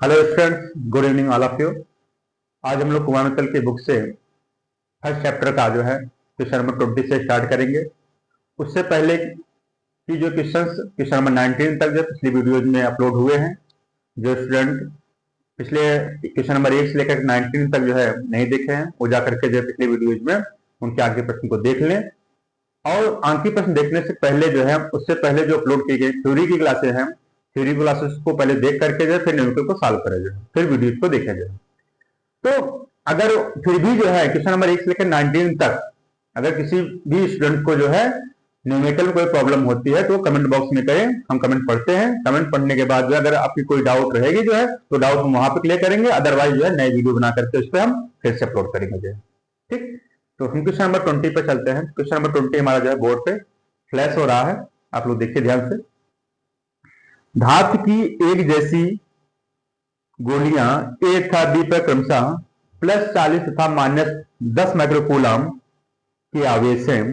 Hello students, good evening all of you. आज हम लोग कुमार मित्तल की बुक से फर्स्ट चैप्टर का जो है क्वेश्चन नंबर 20 से स्टार्ट करेंगे। उससे पहले की जो क्वेश्चन नंबर 19 तक जो पिछली वीडियोज में अपलोड हुए हैं, जो स्टूडेंट पिछले क्वेश्चन नंबर 1 से लेकर 19 तक जो है नहीं देखे हैं, वो जा करके जो पिछले वीडियोज में उनके आगे प्रश्न को देख लें। और आंकी प्रश्न देखने से पहले जो है, उससे पहले जो अपलोड की गई थ्योरी की क्लासेस हैं, थ्योरी क्लासेस को पहले देख करके जो फिर न्यूमेरिकल को सॉल्व करें, फिर वीडियो को देखें। तो अगर फिर भी जो है क्वेश्चन नंबर 1 से लेकर 19 तक अगर किसी भी स्टूडेंट को जो है न्यूमेरिकल में कोई प्रॉब्लम होती है तो कमेंट बॉक्स में करें, हम कमेंट पढ़ते हैं। कमेंट पढ़ने के बाद जो अगर आपकी कोई डाउट रहेगी जो है तो डाउट हम वहां पे क्लियर करेंगे, अदरवाइज जो है नई वीडियो बना करके उस पर हम फिर से अपलोड करेंगे। ठीक, तो हम क्वेश्चन नंबर 20 पे चलते हैं। क्वेश्चन नंबर 20 हमारा जो है बोर्ड पे फ्लैश हो रहा है, आप लोग देखिए ध्यान से। धातु की एक जैसी गोलियां ए तथा बी पर क्रमशः +40 तथा -10 माइक्रोकूलम के आवेश हैं।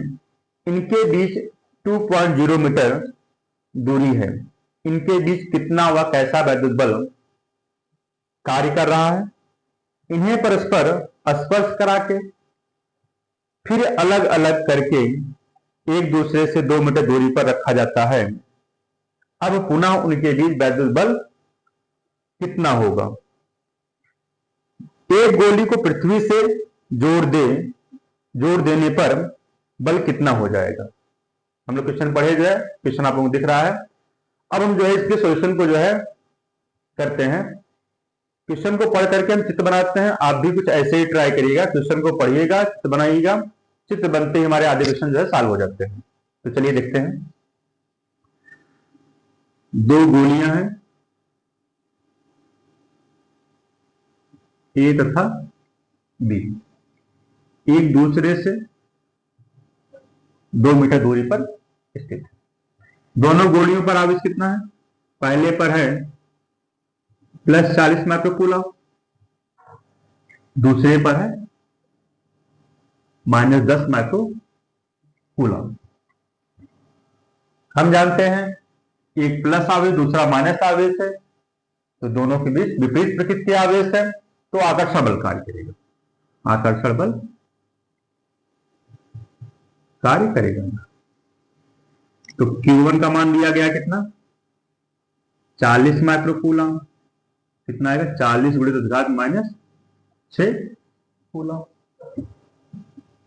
इनके बीच 2.0 मीटर दूरी है। इनके बीच कितना व कैसा वैद्युत बल कार्य कर रहा है? इन्हें परस्पर स्पर्श करा के फिर अलग अलग करके एक दूसरे से 2 मीटर दूरी पर रखा जाता है। अब पुनः उनके बीच वैद्युत बल कितना होगा? एक गोली को पृथ्वी से जोड़ देने पर बल कितना हो जाएगा? हम लोग क्वेश्चन पढ़े जो है, क्वेश्चन आप लोगों को दिख रहा है। अब हम जो है इसके सॉल्यूशन को जो है करते हैं। क्वेश्चन को पढ़ करके हम चित्र बनाते हैं। आप भी कुछ ऐसे ही ट्राई करिएगा, क्वेश्चन को पढ़िएगा, चित्र बनाइएगा। चित्र बनते ही हमारे आधे क्वेश्चन जो है सॉल्व हो जाते हैं। तो चलिए देखते हैं। 2 गोलियां हैं, ए तथा बी, एक दूसरे से 2 मीटर दूरी पर स्थित है। दोनों गोलियों पर आवेश कितना है? पहले पर है +40 माइक्रोकूलम, दूसरे पर है -10 माइक्रोकूलम। हम जानते हैं एक प्लस आवेश दूसरा माइनस आवेश है, तो दोनों के बीच विपरीत प्रकृति के आवेश है, तो आकर्षण बल कार्य करेगा। आकर्षण बल कार्य करेगा। तो Q1 का मान दिया गया कितना? 40 माइक्रोकूलम। कितना आएगा? 40 × 10⁻6 कूलम।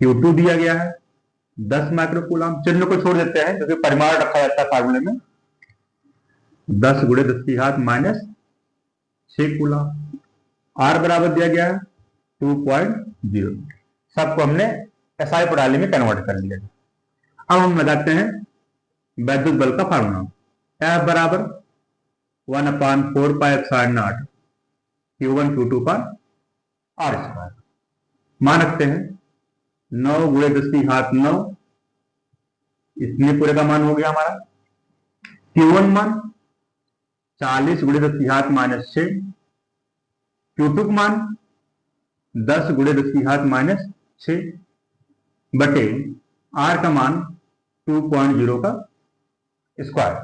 Q2 दिया गया है 10 माइक्रोकूलम। चिन्ह को छोड़ देते हैं क्योंकि परिमाण रखा जाता है फार्मूले में। 10 × 10⁻6 कूलम। R बराबर दिया गया है 2.0। सबको हमने SI प्रणाली में कन्वर्ट कर लिया। अब हम लगाते हैं वैद्युत बल का फार्मूला। F बराबर 1/4πε0 Q1 Q2 पर R²। मान रखते हैं 9 × 10⁻9, इसलिए पूरे का मान हो गया हमारा। Q1 मान 40 × 10⁻6, Q2 मान 10 × 10⁻6 बटे R का मान 2.0 का स्क्वायर।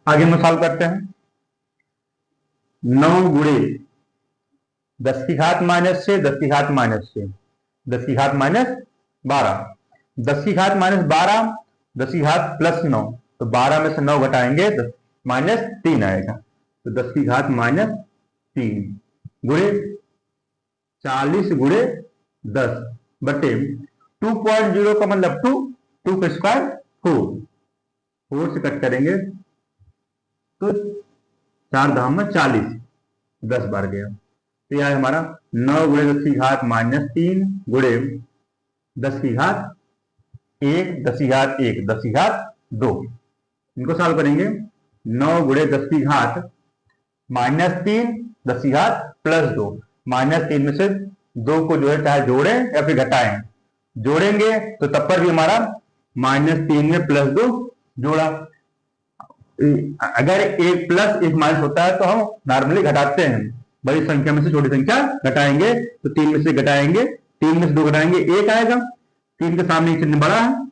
आगे हम सॉल्व करते हैं। 9 × 10⁻6 10⁻6 10⁻12 10⁻12 10⁻+9, तो 12 में से 9 घटाएंगे -3 आएगा, तो 10⁻3 गुणे 40 × 10 बटे 2.0 का मतलब 2 का स्क्वायर 4 से कट करेंगे तो 4 धाम में 40, 10 बार गया। तो यह हमारा 9 × 10⁻3 गुणे 10⁻1 10⁻1 10⁻2। इनको सॉल्व करेंगे। 9 × 10⁻3 10⁻+2, -3 में से 2 को जो है चाहे जोड़ें या फिर घटाएं। जोड़ेंगे तो तब पर भी हमारा -3 में +2 जोड़ा। अगर एक प्लस एक माइनस होता है तो हम नॉर्मली घटाते हैं, बड़ी संख्या में से छोटी संख्या घटाएंगे, तो 3 में से घटाएंगे, 3 में से 2 घटाएंगे 1 आएगा। 3 के सामने चिन्ह बड़ा है,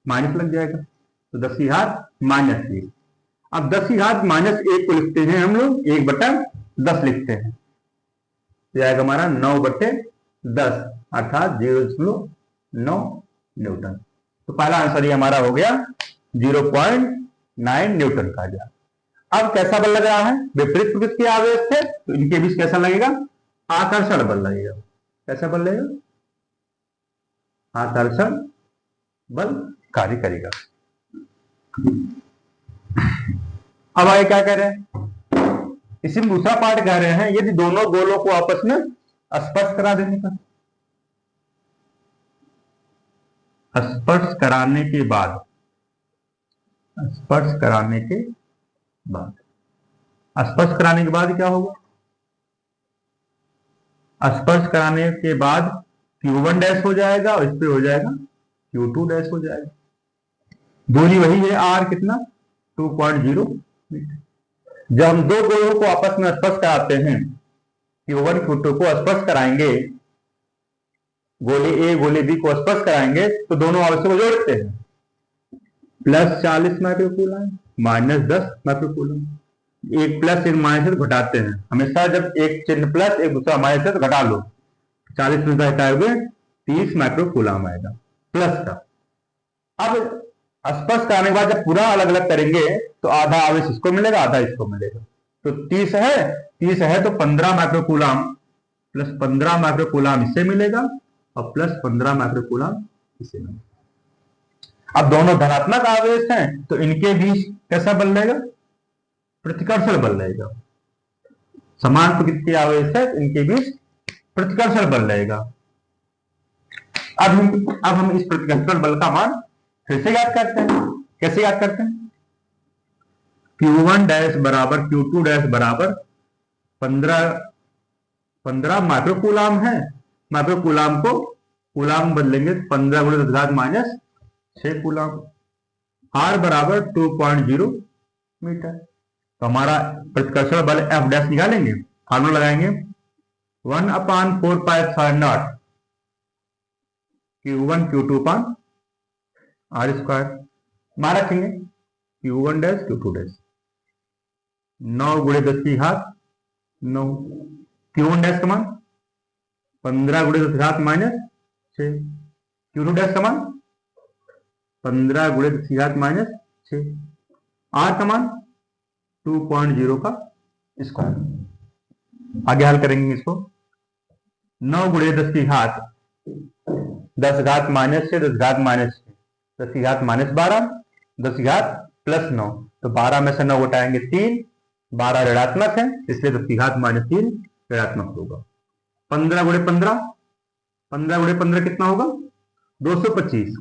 माइनस लग जाएगा, तो 10⁻1। अब 10 की घात -1 को लिखते हैं हम लोग 1/10 लिखते हैं, तो आएगा हमारा 9/10 अर्थात 0.9 न्यूटन। तो पहला आंसर ये हमारा हो गया 0.9 न्यूटन का गया। अब कैसा बल लग रहा है, विपरीत प्रकृति के आवेश थे तो इनके बीच कैसा लगेगा, आकर्षण बल लगेगा। कैसा बल लगेगा, आकर्षण बल कार्य करेगा। अब आगे क्या कह रहे हैं, इसी में दूसरा पार्ट कह रहे हैं यदि दोनों गोलों को आपस में स्पर्श करा देने पर, स्पर्श कराने के बाद, स्पर्श कराने के बाद, स्पर्श कराने के बाद क्या होगा, स्पर्श कराने के बाद Q1 डैश हो जाएगा और इस पे हो जाएगा Q2 डैश हो जाएगा। दूरी वही है R कितना 2.0 मीटर। जब हम दो गोलों को आपस में स्पर्श कराते हैं, Q1 Q2 को स्पर्श कराएंगे, गोले A गोले B को स्पर्श कराएंगे तो दोनों आपस में जोड़ते हैं, +40 माइक्रोकूलम -10 माइक्रोकूलम। एक प्लस एक माइनस से घटाते हैं, हमेशा जब एक चिन्ह प्लस एक दूसरा माइनस है तो घटा लो, 40 में घटाओगे 30 माइक्रोकूलम आएगा प्लस का। अब स्पर्श कराने के बाद जब पूरा अलग अलग करेंगे तो आधा आवेश इसको मिलेगा आधा इसको मिलेगा, तो 30 है तो 15 माइक्रोकूलम प्लस 15 माइक्रोकूलम इससे मिलेगा और प्लस 15 माइक्रोकूलम इससे मिलेगा। अब दोनों धनात्मक आवेश हैं तो इनके बीच कैसा बल लगेगा, प्रतिकर्षण बल लगेगा। समान प्रकृति के आवेश है इनके बीच प्रतिकर्षण बल लगेगा। अब हम इस प्रतिकर्षण बल का मान फिर से याद करते हैं। कैसे याद करते हैं, Q1 डैश बराबर Q2 डैश बराबर 15 माइक्रोकूलम है, माइक्रोकूलम को कूलम बदलेंगे 15 × 10⁻6 कूलम। R बराबर 2.0 मीटर। तो हमारा प्रतिकर्षण बल F डैश निकालेंगे, फार्मूला लगाएंगे 1/4πε0 Q1 Q2 R²। मान रखेंगे Q1 dash Q2 dash 9 × 10⁻9, Q1 dash का मान 15 × 10⁻6, Q2 डैश का मान 15 × 10⁻6, R का मान 2.0 का स्क्वायर। आगे हल करेंगे इसको, 9 × 10 की घात 10 घात -6 10 घात -6 10 की घात -12 10 की घात +9, तो 12 में से 9 घटाएंगे 3, 12 ऋणात्मक है इसलिए 10 की घात -3 ऋणात्मक होगा। 15 × 15 15 × 15 कितना होगा 225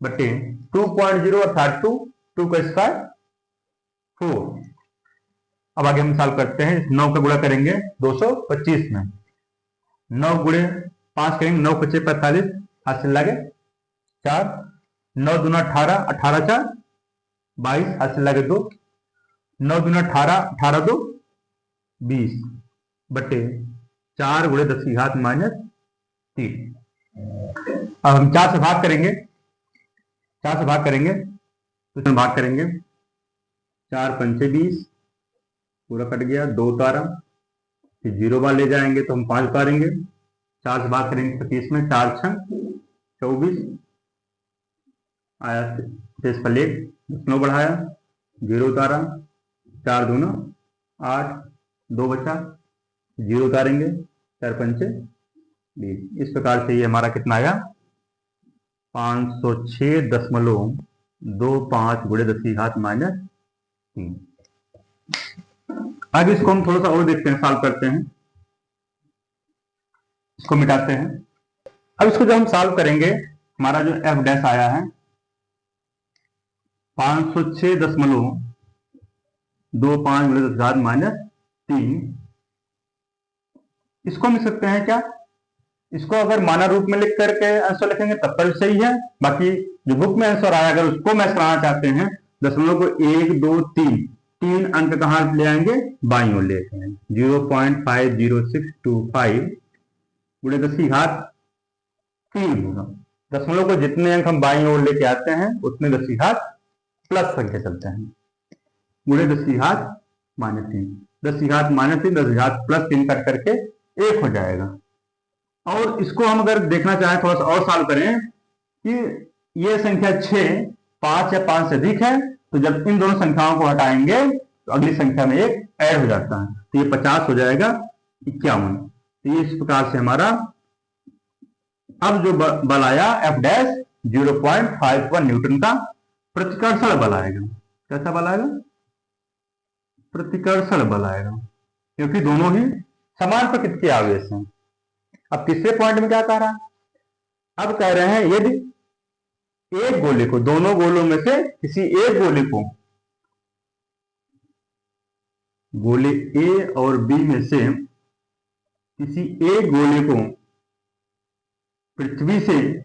बटे 2.0 अर्थात 2 का स्क्वायर 4। अब आगे हम सॉल्व करते हैं, 9 का गुणा करेंगे 225 में, 9 × 5 करेंगे 9 × 5 = 45, हाथ से लगे 4, 9 दूना 18 18 4 22, हाथ से लगे 2, 9 दूना 18 18 2 20 बटे 4 × 10 की घात -3। अब हम 4 से भाग करेंगे, 4 से भाग करेंगे तो भाग करेंगे 4 पंचे 20 पूरा कट गया, 2 उतारा, फिर 0 बार ले जाएंगे तो हम 5 उतारेंगे, 4 से भाग करेंगे 25 में, 4 × 6 24 आया, शेष पर 1 9 बढ़ाया, 0 उतारा, 4 दूना 8 2 बचा, 0 उतारेंगे 4 पंचे 20। इस प्रकार से ये हमारा कितना आया 506.25 × 10 की घात -3। आगे इसको हम थोड़ा सा और देखते हैं, सॉल्व करते हैं, इसको मिटाते हैं। अब इसको जब हम सॉल्व करेंगे हमारा जो F डैश आया है 506.25 × 10 की घात -3, इसको हम लिख सकते हैं क्या, इसको अगर माना रूप में लिख करके आंसर लिखेंगे तब पर सही है, बाकी जो बुक में आंसर आया अगर उसको मैच कराना चाहते हैं, दशमलव को 1 2 3 अंक कहां ले आएंगे, बाईं ओर लेते हैं, 0.50625 × 10 की घात 3 होगा। दशमलव को जितने अंक हम बाईं ओर लेके आते हैं उतने 10 की घात प्लस संख्या चलते हैं, गुणे 10 की घात -3, 10 की घात -3, 10 की घात +3 कर करके 1 हो जाएगा। और इसको हम अगर देखना चाहें, थोड़ा सा और सॉल्व करें कि ये संख्या 6 5 या 5 से अधिक है, तो जब इन दोनों संख्याओं को हटाएंगे तो अगली संख्या में एक ऐड हो जाता है, तो ये 50 हो जाएगा 51। तो ये इस प्रकार से हमारा अब जो बल आया F डैश 0.51 न्यूटन का प्रतिकर्षण बल आएगा। कैसा बल आएगा? प्रतिकर्षण बल आएगा, क्योंकि दोनों ही समान प्रकृति के आवेश हैं। अब तीसरे पॉइंट में क्या कह रहा है? अब कह रहे हैं यदि एक गोले को, दोनों गोलों में से किसी एक गोले को, गोले ए और बी में से किसी एक गोले को पृथ्वी से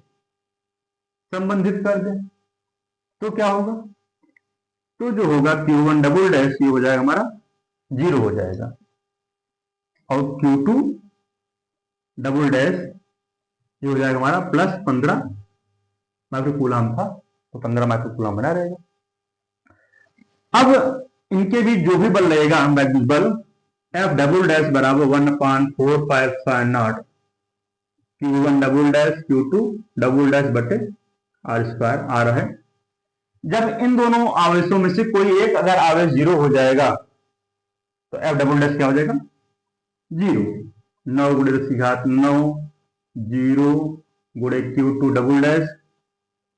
संबंधित कर दे तो क्या होगा? तो जो होगा Q1 डबल डैश ये हो जाएगा हमारा 0 हो जाएगा, और Q2 डबल डैश ये हो जाएगा हमारा +15 माइक्रोकूलम था, तो 15 माइक्रोकूलम बना रहेगा। अब इनके बीच जो भी बल लगेगा वैद्युत बल F डबल डैश बराबर 1/4πε0 Q1 double dash Q2 double dash बटे r² आ रहा है। जब इन दोनों आवेशों में से कोई एक अगर आवेश 0 हो जाएगा तो F डबल डैश क्या हो जाएगा? 0। 9 गुणे 10 की घात 9 0 गुणे Q2 डबल डैश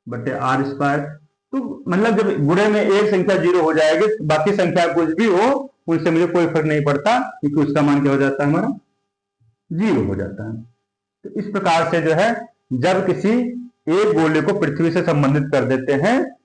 बटे r²। तो मतलब जब गुणे में एक संख्या 0 हो जाएगी, बाकी संख्या कुछ भी हो उनसे मुझे कोई फर्क नहीं पड़ता, क्योंकि उसका मान क्या हो जाता है? हमारा 0 हो जाता है। तो इस प्रकार से जो है, जब किसी एक गोले को पृथ्वी से संबंधित कर देते हैं,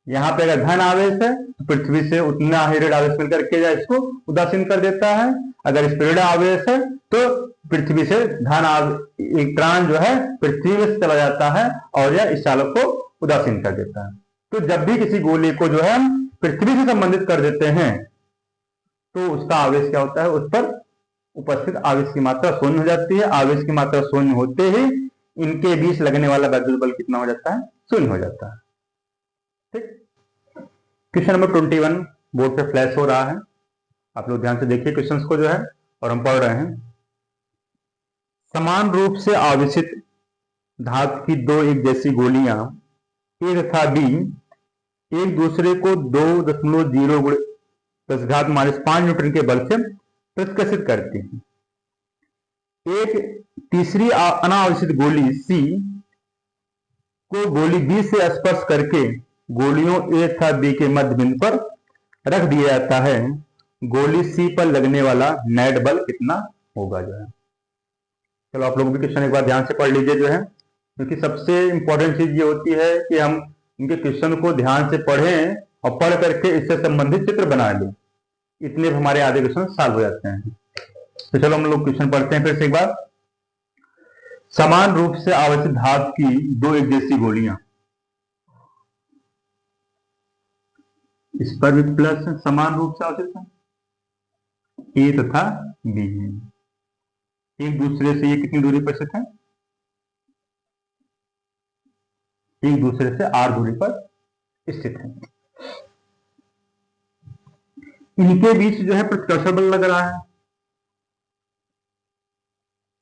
यहाँ पे अगर धन आवेश है तो पृथ्वी से उतना ही ऋण आवेश मिलकर के या इसको उदासीन कर देता है, अगर इस पर ऋण आवेश है तो पृथ्वी से इलेक्ट्रॉन जो है पृथ्वी में चला जाता है और यह इस चालक को उदासीन कर देता है। तो जब भी किसी गोले को जो है पृथ्वी से संबंधित कर देते हैं तो उसका आवेश क्या होता है? उस पर उपस्थित आवेश की मात्रा शून्य हो जाती है। आवेश की मात्रा शून्य होते ही इनके बीच लगने वाला वैद्युत बल कितना हो जाता है? शून्य हो जाता है। ठीक। क्वेश्चन नंबर 21 बोर्ड पे फ्लैश हो रहा है, आप लोग ध्यान से देखिए क्वेश्चंस को जो है, और हम पढ़ रहे हैं। समान रूप से आवेशित धातु की दो एक जैसी गोलियां ए तथा बी एक दूसरे को 2.0 गुणे 10⁻⁵ न्यूटन के बल से प्रतिकर्षित करती हैं। एक तीसरी अनावेशित गोली सी को गोली बी से स्पर्श करके गोलियों ए तथा बी के मध्य बिंदु पर रख दिया जाता है। गोली सी पर लगने वाला नेट बल कितना होगा जो है? चलो आप लोग भी क्वेश्चन एक बार ध्यान से पढ़ लीजिए जो है, क्योंकि सबसे इंपॉर्टेंट चीज ये होती है कि हम इनके क्वेश्चन को ध्यान से पढ़ें और पढ़ करके इससे संबंधित चित्र बना लें, इतने हमारे आधे क्वेश्चन सॉल्व हो जाते हैं। तो चलो हम लोग क्वेश्चन पढ़ते हैं फिर से एक बार। समान रूप से आवेशित धातु की दो एक जैसी गोलियां, इस पर भी प्लस है, समान रूप से आवेशित है, ए तथा बी है, एक दूसरे से ये कितनी दूरी पर स्थित है? एक दूसरे से r दूरी पर स्थित है। इनके बीच जो है प्रतिकर्षण बल लग रहा है।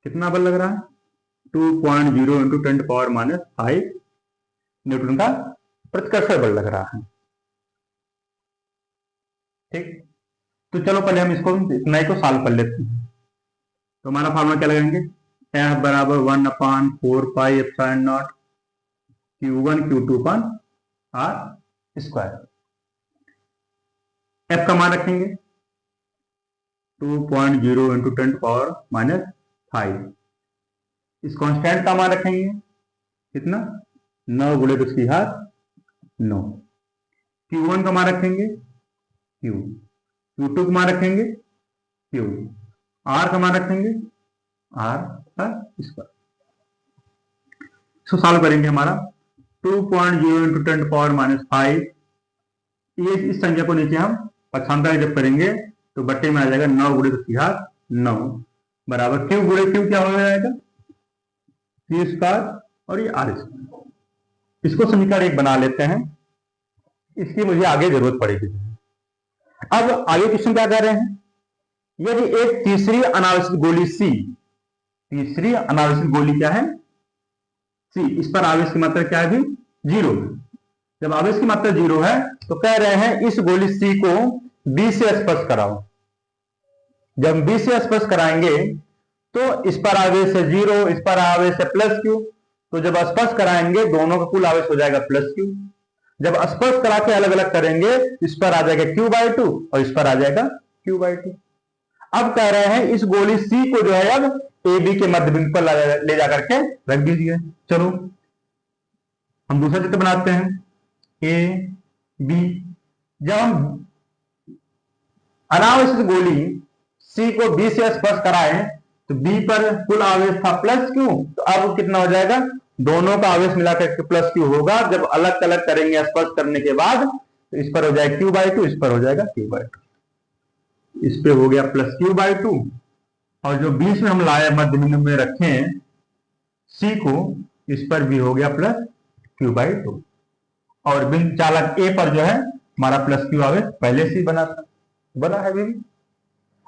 कितना बल लग रहा है? 2.0 × 10⁻⁵ न्यूटन का प्रतिकर्षण बल लग रहा है। ठीक, तो चलो पहले हम इसको इतना ही को सॉल्व कर लेते हैं। तो हमारा फार्मूला क्या लगाएंगे? F बराबर 1/4πε0 Q1 Q2 r²। F का मान रखेंगे 2.0 × 10⁻⁵। इस कांस्टेंट का मान रखेंगे कितना? 9 गुणे 10 की घात 9। Q1 का मान रखेंगे Q, Q2 का मान रखेंगे Q, R का मान रखेंगे r²। इसको सॉल्व करेंगे। हमारा 2.0 × 10⁻⁵, ये इस संख्या को नीचे हम पक्षांतर जब करेंगे तो बट्टे में आ जाएगा 9 गुणे 10 की घात 9 बराबर Q गुणे Q क्या हो जाएगा? Q² और ये r²। इसको समीकरण 1 बना लेते हैं। इसकी मुझे आगे जरूरत पड़ेगी। अब आगे क्वेश्चन क्या कर रहे हैं, यदि एक तीसरी अनावश्यक गोली सी, तीसरी अनावश्यक गोली क्या है सी, इस पर आवेश की मात्रा क्या है, 0। जब आवेश की मात्रा 0 है तो कह रहे हैं इस गोली सी को बी से स्पर्श कराओ। जब बी से स्पर्श कराएंगे तो इस पर आवेश है 0, इस पर आवेश है प्लस क्यू, तो जब स्पर्श कराएंगे दोनों का कुल आवेश हो जाएगा प्लस क्यू। जब स्पर्श करा के अलग अलग करेंगे इस पर आ जाएगा Q/2 और इस पर आ जाएगा Q/2। अब कह रहे हैं इस गोली सी को जो है अब ए बी के मध्य बिंदु पर ले जाकर के रख दीजिए। चलो हम दूसरा चित्र बनाते हैं, ए बी। जब हम अनावश्यक गोली सी को बी से स्पर्श कराए तो बी पर कुल आवेश था प्लस क्यू, तो अब कितना हो जाएगा, दोनों का आवेश मिलाकर के प्लस क्यू होगा। जब अलग अलग करेंगे स्पर्श करने के बाद तो इस पर हो जाएगा Q/2, इस पर हो जाएगा Q/2, इस पे हो गया प्लस Q/2। और जो बीच में हम लाए मध्य बिंदु में रखे C को, इस पर भी हो गया प्लस Q/2। और बिंदु चालक A पर जो है हमारा प्लस Q आवेश पहले से ही बना था, बना है भी।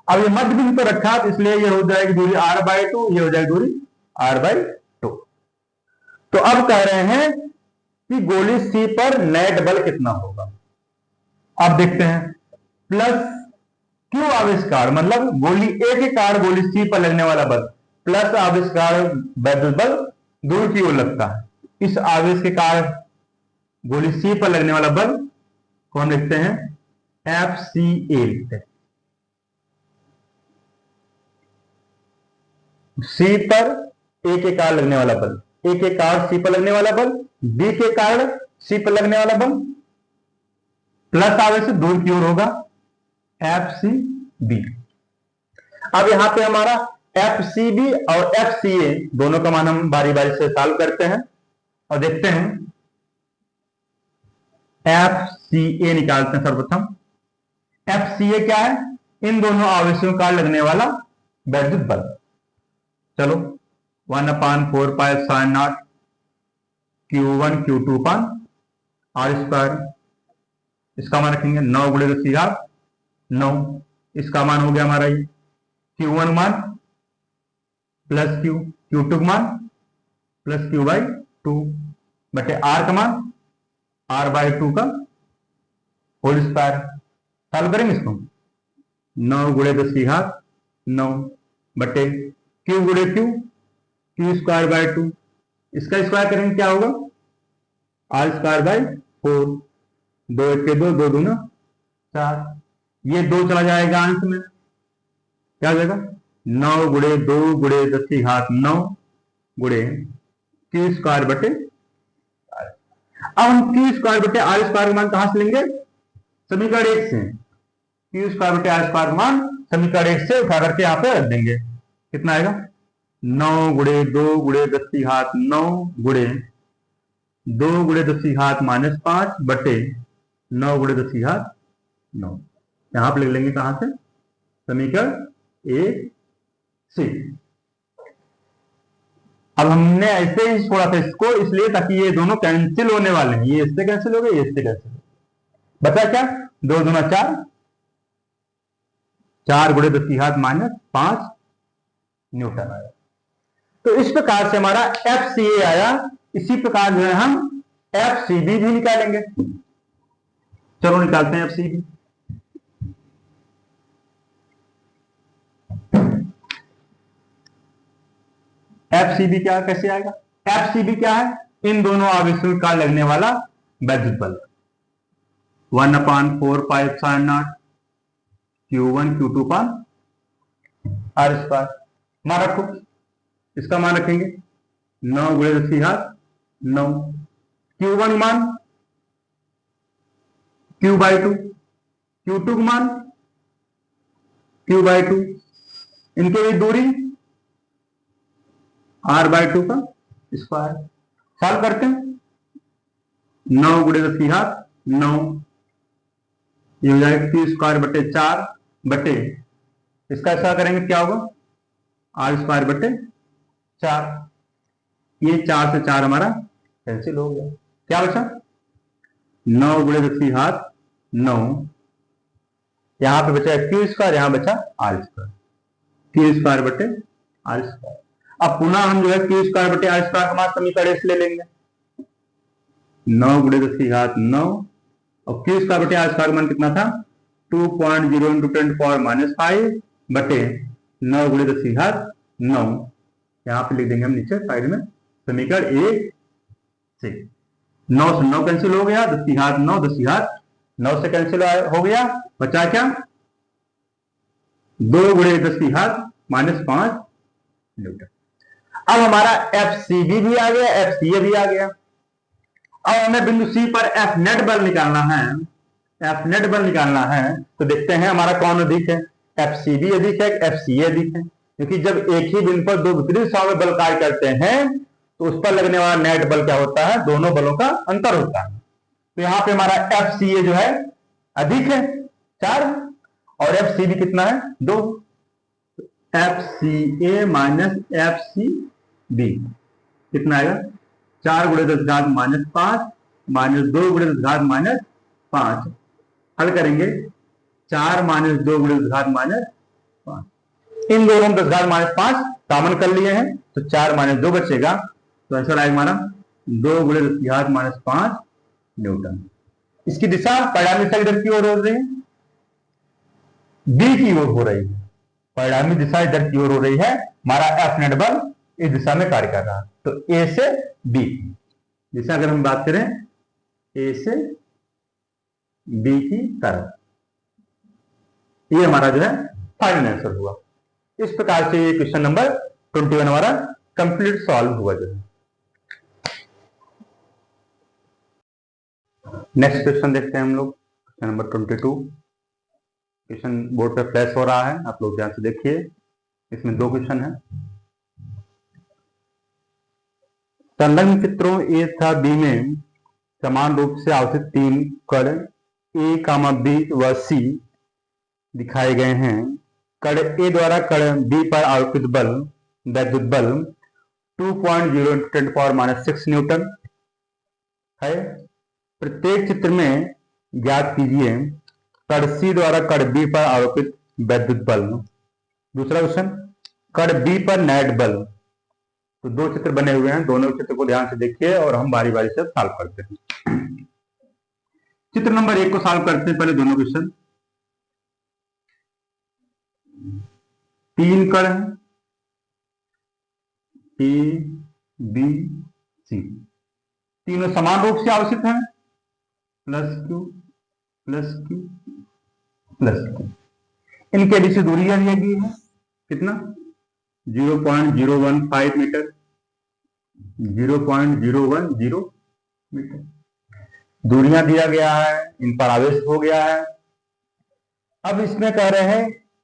अब ये मध्य बिंदु पर रखा तो इसलिए ये हो जाएगी दूरी R/2, ये हो जाएगी दूरी R/2। तो अब कह रहे हैं कि गोली सी पर नेट बल कितना होगा। अब देखते हैं, प्लस क्यू आवेशकार मतलब गोली ए के कारण गोली सी पर लगने वाला बल प्लस आवेशकार वैद्युत बल दूर की ओर लगता है। इस आवेश के कारण गोली सी पर लगने वाला बल को हम लिखते हैं FCA लिखते हैं। सी पर ए के कारण लगने वाला बल, ए के कारण सी पर लगने वाला बल, बी के कारण सी पर लगने वाला बल प्लस आवेश दूर की ओर होगा FCB। अब यहां पे हमारा FCB और FCA दोनों का मान हम बारी बारी से सॉल्व करते हैं और देखते हैं। FCA निकालते हैं सर्वप्रथम। FCA क्या है, इन दोनों आवेशों का लगने वाला वैद्युत बल। चलो 1/4π/0 Q1 Q2 R², इसका मान रखेंगे 9 × 10⁻9। इसका मान हो गया हमारा ये Q1 मान प्लस Q, Q2 मान प्लस Q/2 बटे R का मान R/2 का होल स्क्वायर। सॉल्व करेंगे इसको, 9 × 10⁻9 बटे Q × Q²/2, इसका स्क्वायर करेंगे क्या होगा R²/4, 2 × 1 = 2, 2 × 2 = 4, ये 2 चला जाएगा अंश में, क्या हो जाएगा 9 × 2 × 10⁻9 × Q² बटे। अब हम Q² बटे R² का मान कहां से लेंगे, समीकरण 1 से। Q² बटे R² का मान समीकरण 1 से उठा करके यहां पे रख देंगे। कितना आएगा 9 × 2 × 10⁻9 × 2 × 10⁻⁻5 बटे 9 × 10⁻9। यहां पर लिख लेंगे कहां से, समीकरण 1 से। अब हमने ऐसे ही छोड़ा था इसको इसलिए ताकि ये दोनों कैंसिल होने वाले हैं, ये इससे कैंसिल हो गए, ये इससे कैंसिल हो गए। बचा क्या 2 × 4, 4 × 10⁻⁻5 न्यूटन आया। तो इस प्रकार से हमारा FCA आया। इसी प्रकार जो है हम FCB भी निकालेंगे। चलो निकालते हैं FCB। FCB क्या कैसे आएगा, FCB क्या है, इन दोनों आवेशों का लगने वाला वैद्युत बल 1/4π/0 Q1 Q2 R²। मान रखो, इसका मान रखेंगे 9 × 10⁻9, Q1 मान Q/2, Q2 मान Q/2, इनके भी दूरी R/2 का स्क्वायर। सॉल्व करते हैं, 9 × 10⁻9 ये हो जाएगा Q² बटे 4 बटे, इसका ऐसा करेंगे क्या होगा R² बटे 4। ये 4 से 4 हमारा कैंसिल हो गया, क्या बचा 9 गुणे 10 की घात 9, यहां पे बचा क्यू स्क्वायर, यहां बचा आर स्क्वायर, क्यू स्क्वायर बटे आर स्क्वायर। अब पुनः हम जो है क्यू स्क्वायर बटे आर स्क्वायर का मान समीकरण से ले लेंगे, 9 गुणे 10 की घात 9 और क्यू स्क्वायर बटे आर स्क्वायर का मान कितना था 2.0 इंटू 10⁻⁵ बटे 9 गुणे 10 की घात 9, यहां पे लिख देंगे हम नीचे साइड में समीकरण ए से। 9 से 9 कैंसिल हो गया, 10 की घात 9, 10 की घात 9 से कैंसिल हो गया, बचा क्या 2 गुणे 10 की घात -5 न्यूटन। अब हमारा एफसीबी भी आ गया, एफसीए भी आ गया। अब हमें बिंदु सी पर एफ नेट बल निकालना है, एफ नेट बल निकालना है तो देखते हैं हमारा कौन अधिक है, एफसीबी अधिक है, एफसीए अधिक है, क्योंकि जब एक ही बिंदु पर दो विपरीत दिशाओं में बल कार्य करते हैं तो उस पर लगने वाला नेट बल क्या होता है, दोनों बलों का अंतर होता है। तो यहां पे हमारा एफसीए जो है अधिक है 4 और एफसीबी कितना है 2, एफसीए माइनस एफसीबी कितना आएगा 4 गुणे 10 घात -5 माइनस 2 गुणे 10 घात -5, हल करेंगे 4 माइनस 2 गुणे 10 घात -5, इन दोनों में 10 घात -5 कॉमन कर लिए हैं तो 4 माइनस 2 बचेगा, तो आंसर आएगा हमारा 2 गुणे 10 घात -5 न्यूटन। इसकी दिशा परिणामी दिशा इधर की ओर हो रही है, बी की ओर हो रही है, परिणामी दिशा इधर की ओर हो रही है, हमारा एफ नेट बल इस दिशा में कार्य कर रहा है। तो ए से बी दिशा अगर हम बात करें ए से बी की तरफ, ये हमारा जो है फाइनल आंसर हुआ। इस प्रकार से ये क्वेश्चन नंबर 21 हमारा कंप्लीट सॉल्व हुआ जो है। नेक्स्ट क्वेश्चन देखते हैं हम लोग, क्वेश्चन नंबर 22। क्वेश्चन बोर्ड पे फ्लैश हो रहा है, आप लोग ध्यान से देखिए, इसमें 2 क्वेश्चन है। संलग्न चित्रों ए तथा बी में समान रूप से आवर्तित 3 कण ए, बी व सी दिखाए गए हैं। कण ए द्वारा कण बी पर आरोपित बल वैद्युत बल 2.0 × 10⁻⁶ न्यूटन है। प्रत्येक चित्र में ज्ञात कीजिए कण सी द्वारा कण बी पर आरोपित वैद्युत बल। दूसरा क्वेश्चन, कण बी पर नेट बल। तो 2 चित्र बने हुए हैं, दोनों चित्र को ध्यान से देखिए और हम बारी बारी से सॉल्व करते हैं। चित्र नंबर 1 को सॉल्व करते हैं पहले दोनों क्वेश्चन। 3 कण ए बी सी, तीनों समान रूप से आवेशित हैं, +q +q +q। इनके बीच दूरियां दी गई है कितना 0.015 मीटर, 0.010 मीटर दूरियां दिया गया है, इन पर आवेश हो गया है। अब इसमें कह रहे हैं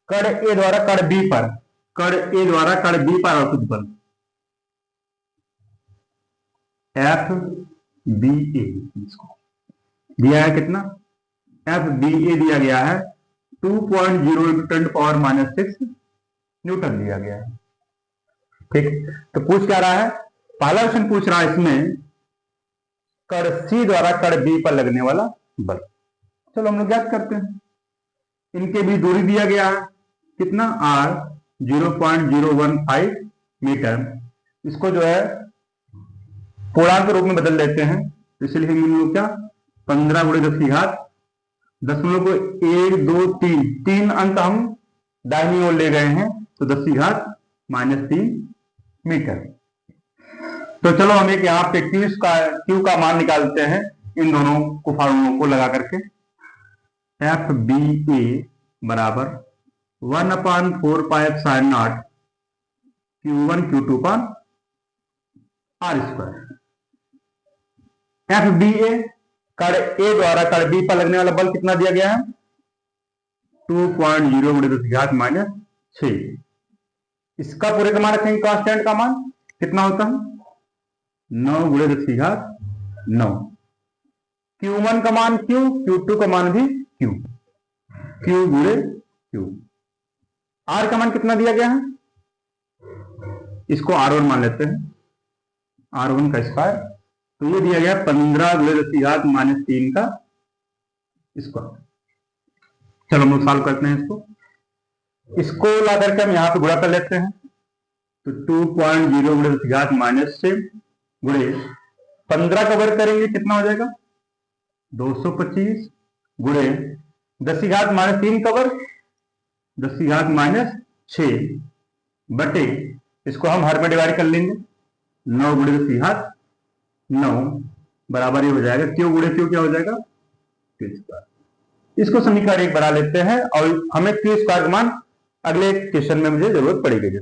कण ए द्वारा कण बी पर, कण ए द्वारा कण बी पर आरोपित बल एफ बी ए, इसको दिया है कितना एफ बी ए दिया गया है 2.0 × 10⁻⁶ न्यूटन दिया गया है। ठीक, तो पूछ क्या रहा है, पहला क्वेश्चन पूछ रहा है इसमें कण सी द्वारा कण बी पर लगने वाला बल। चलो हम लोग ज्ञात करते हैं। इनके बीच दूरी दिया गया है कितना r 0.015 मीटर, इसको जो है पूर्णांक के रूप में बदल देते हैं, इसलिए हम लोग क्या 15 गुणे 10 की घात 0.123, 3 अंक हम दाहिनी ओर ले गए हैं तो 10 की घात -3 मीटर। तो चलो हम एक यहाँ पे क्यू का मान निकालते हैं, इन दोनों को फार्मूलों को लगा करके। एफ बी ए बराबर 1/4πε0 Q1 Q2 पर आर स्क्वायर। एफ बी ए कण ए द्वारा कण बी पर लगने वाला बल कितना दिया गया है 2.0 × 10 की घात -6। इसका पूरे का मान रखेंगे, कांस्टेंट का मान कितना होता है 9 × 10 की घात 9। Q1 का मान Q, Q2 का मान भी Q, Q गुणे Q। R का मान कितना दिया गया है, इसको R1 मान लेते हैं, R1 का स्क्वायर तो ये दिया गया 15 गुणे 10 की घात -3 का स्क्वायर। चलो हम लोग सॉल्व करते हैं इसको ला करके हम यहाँ पे गुणा कर लेते हैं। तो 2.0 गुणे 10 की घात -6 गुणे 15 का वर्ग करेंगे, कितना हो जाएगा 225 गुणे 10 की घात -3 का वर्ग 10 की घात -6 बटे, इसको हम हर में डिवाइड कर लेंगे, 9 गुणे 10 की घात 9 बराबर ये हो जाएगा क्यू गुणे क्यू क्या हो जाएगा क्यू स्क्वायर। इसको समीकरण 1 बना लेते हैं और हमें क्यू स्क्वायर का मान अगले क्वेश्चन में मुझे जरूरत पड़ेगी।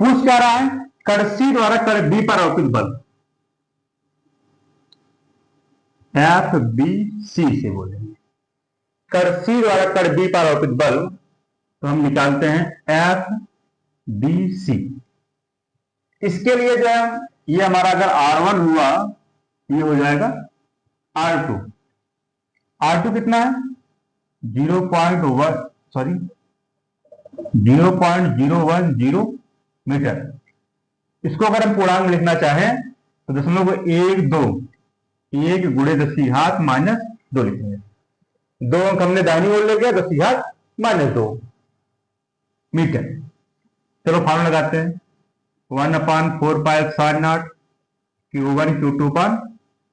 पूछ क्या रहा है, कण सी द्वारा कण बी पर आरोपित बल, एफ बी सी से बोलेंगे। कण सी द्वारा कण बी पर आरोपित बल, तो हम निकालते हैं एफ बी सी। इसके लिए जो है ये हमारा अगर R1 हुआ, ये हो जाएगा R2। R2 कितना है 0.010 मीटर। इसको अगर हम पूर्णांक लिखना चाहें तो 0.12 1 गुणे 10 की घात -2 लिखेंगे। 2 अंक हमने दाहिनी ओर ले गया, 10 की घात -2 मीटर। चलो फॉर्मूला लगाते हैं, 1/4πε0 Q1 Q2 पर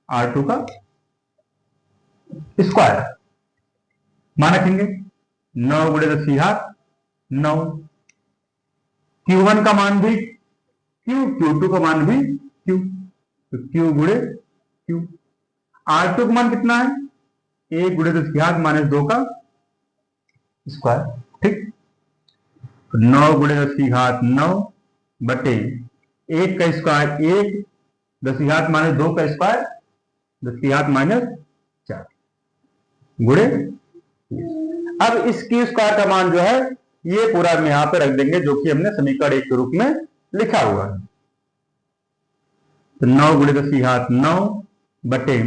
R2 का स्क्वायर। मान रखेंगे 9 गुणे 10 की घात 9, Q1 का मान भी Q, Q2 का मान भी Q, तो Q गुणे Q। R2 का मान कितना है 1 गुणे 10 की घात -2 का स्क्वायर, ठीक। 9 गुणे 10 की घात 9 बटे 1 का स्क्वायर 1, 10 की घात -2 का स्क्वायर 10 की घात -4 गुणे। अब इस क्यू स्क्वायर का मान जो है ये पूरा हम यहां पे रख देंगे, जो कि हमने समीकरण 1 के रूप में लिखा हुआ है। तो 9 गुणे 10 की घात 9 बटे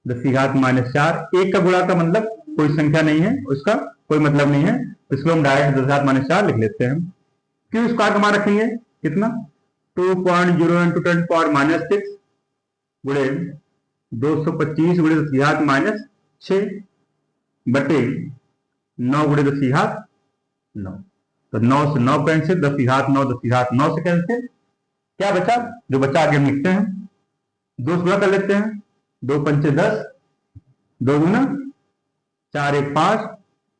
10 की घात -4। 1 का गुणा का मतलब कोई संख्या नहीं है, उसका कोई मतलब नहीं है, इसको हम डायरेक्ट 10 की घात -4 लिख लेते हैं। क्यू स्क्वायर का मान रखेंगे कितना 2.0 × 10⁻⁶ गुणे 225 गुणे 10 की घात -6 बटे 9 गुणे 10 की घात 9। तो 9 से 9 कैंसिल, 10 की घात 9, 10 की घात 9 से कैंसिल, क्या बचा, जो बचा आगे हम लिखते हैं, 2 से गुणा कर लेते हैं, 2 पंचे 10, 2 दूना 4 1 5,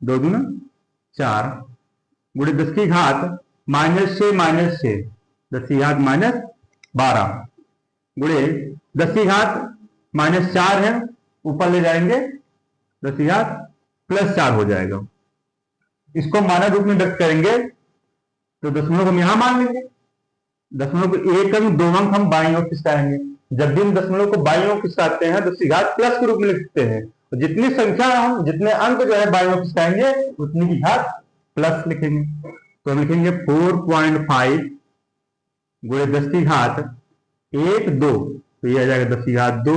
2 दूना 4 गुणे 10 की घात -6 10 की घात -12 गुणे 10 की घात -4 है, ऊपर ले जाएंगे 10 की घात +4 हो जाएगा। इसको मानक रूप में व्यक्त करेंगे तो दशमलव को हम यहां मान लेंगे, दशमलव को 1 अंक 2 अंक हम बाईं ओर खिसकाएंगे। जब भी हम दशमलव को बाईं ओर खिसकाते हैं तो 10 की घात प्लस के रूप में लिख सकते हैं, और जितनी संख्या हम जितने अंक जो है बाईं ओर खिसकाएंगे उतनी की घात प्लस लिखेंगे। तो हम लिखेंगे 4.5 गुणे 10 की घात 1 2, तो ये आ जाएगा 10 की घात 2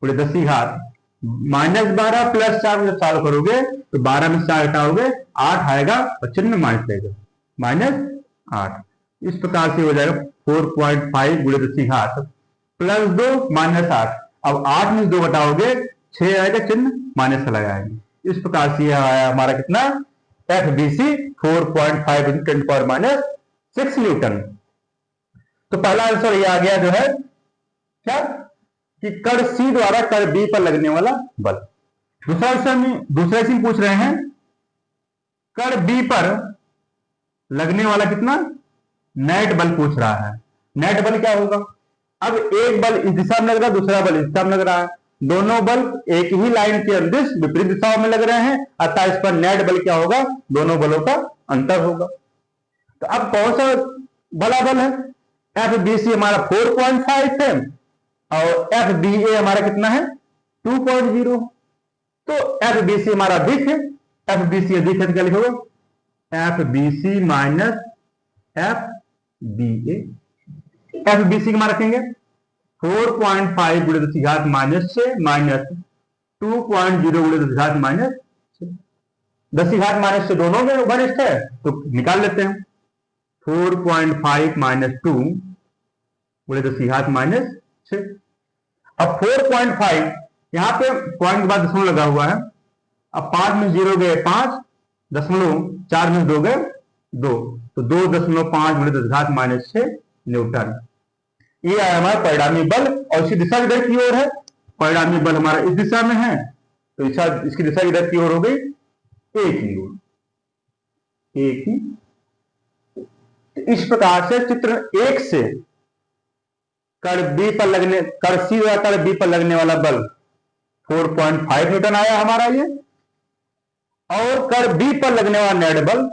गुणे 10 की घात -12 + 4 जब सॉल्व करोगे तो 12 में 4 घटाओगे 8 आएगा और चिन्ह में माइनस रहेगा -8। इस प्रकार से हो जाएगा 4.5 गुणे 10 की घात +2 -8। अब 8 में 2 घटाओगे 6 आएगा, चिन्ह माइनस से लगाएंगे। इस प्रकार से यह आया हमारा कितना FBC 4.5 × 10⁻⁶ न्यूटन। तो पहला आंसर ये आ गया जो है क्या कि कण सी द्वारा कण बी पर लगने वाला बल। दूसरा से पूछ रहे हैं कण बी पर लगने वाला कितना नेट बल पूछ रहा है। नेट बल क्या होगा, अब एक बल इस दिशा में लग रहा है, दूसरा बल इस दिशा में लग रहा है, दोनों बल एक ही लाइन के अंदिश विपरीत दिशाओं में लग रहे हैं, अतः इस पर नेट बल क्या होगा, दोनों बलों का अंतर होगा। तो अब कौन सा बला बल है, FBC हमारा 4.5 है और FBA हमारा कितना है 2.0। तो FBC हमारा अधिक है, FBC अधिक है तो क्या लिखोगे FBC माइनस FBA। FBC का मान रखेंगे 4.5 गुणे 10 की घात -6 माइनस 2.0 गुणे 10 की घात -6। 10 की घात -6 दोनों में वरिष्ठ है तो निकाल लेते हैं। 4.5 - 2 गुणे 10 की घात माइनस 6। अब 4.5 यहाँ पे पॉइंट के बाद दशमलव लगा हुआ है। अब 5 में 0 गए 5, 4 में 2 गए 2, तो 2.5 गुणे 10 घात माइनस 6 न्यूटन। ये आया हमारा परिणामी बल, और इसकी दिशा इधर की ओर है। परिणामी बल हमारा इस दिशा में है, तो इसकी दिशा इधर की ओर हो गई, एक ही ओर, एक ही। इस प्रकार से चित्र 1 से कण सी या कण बी पर लगने वाला बल 4.5 न्यूटन आया हमारा ये, और कण बी पर लगने वाला नेट बल,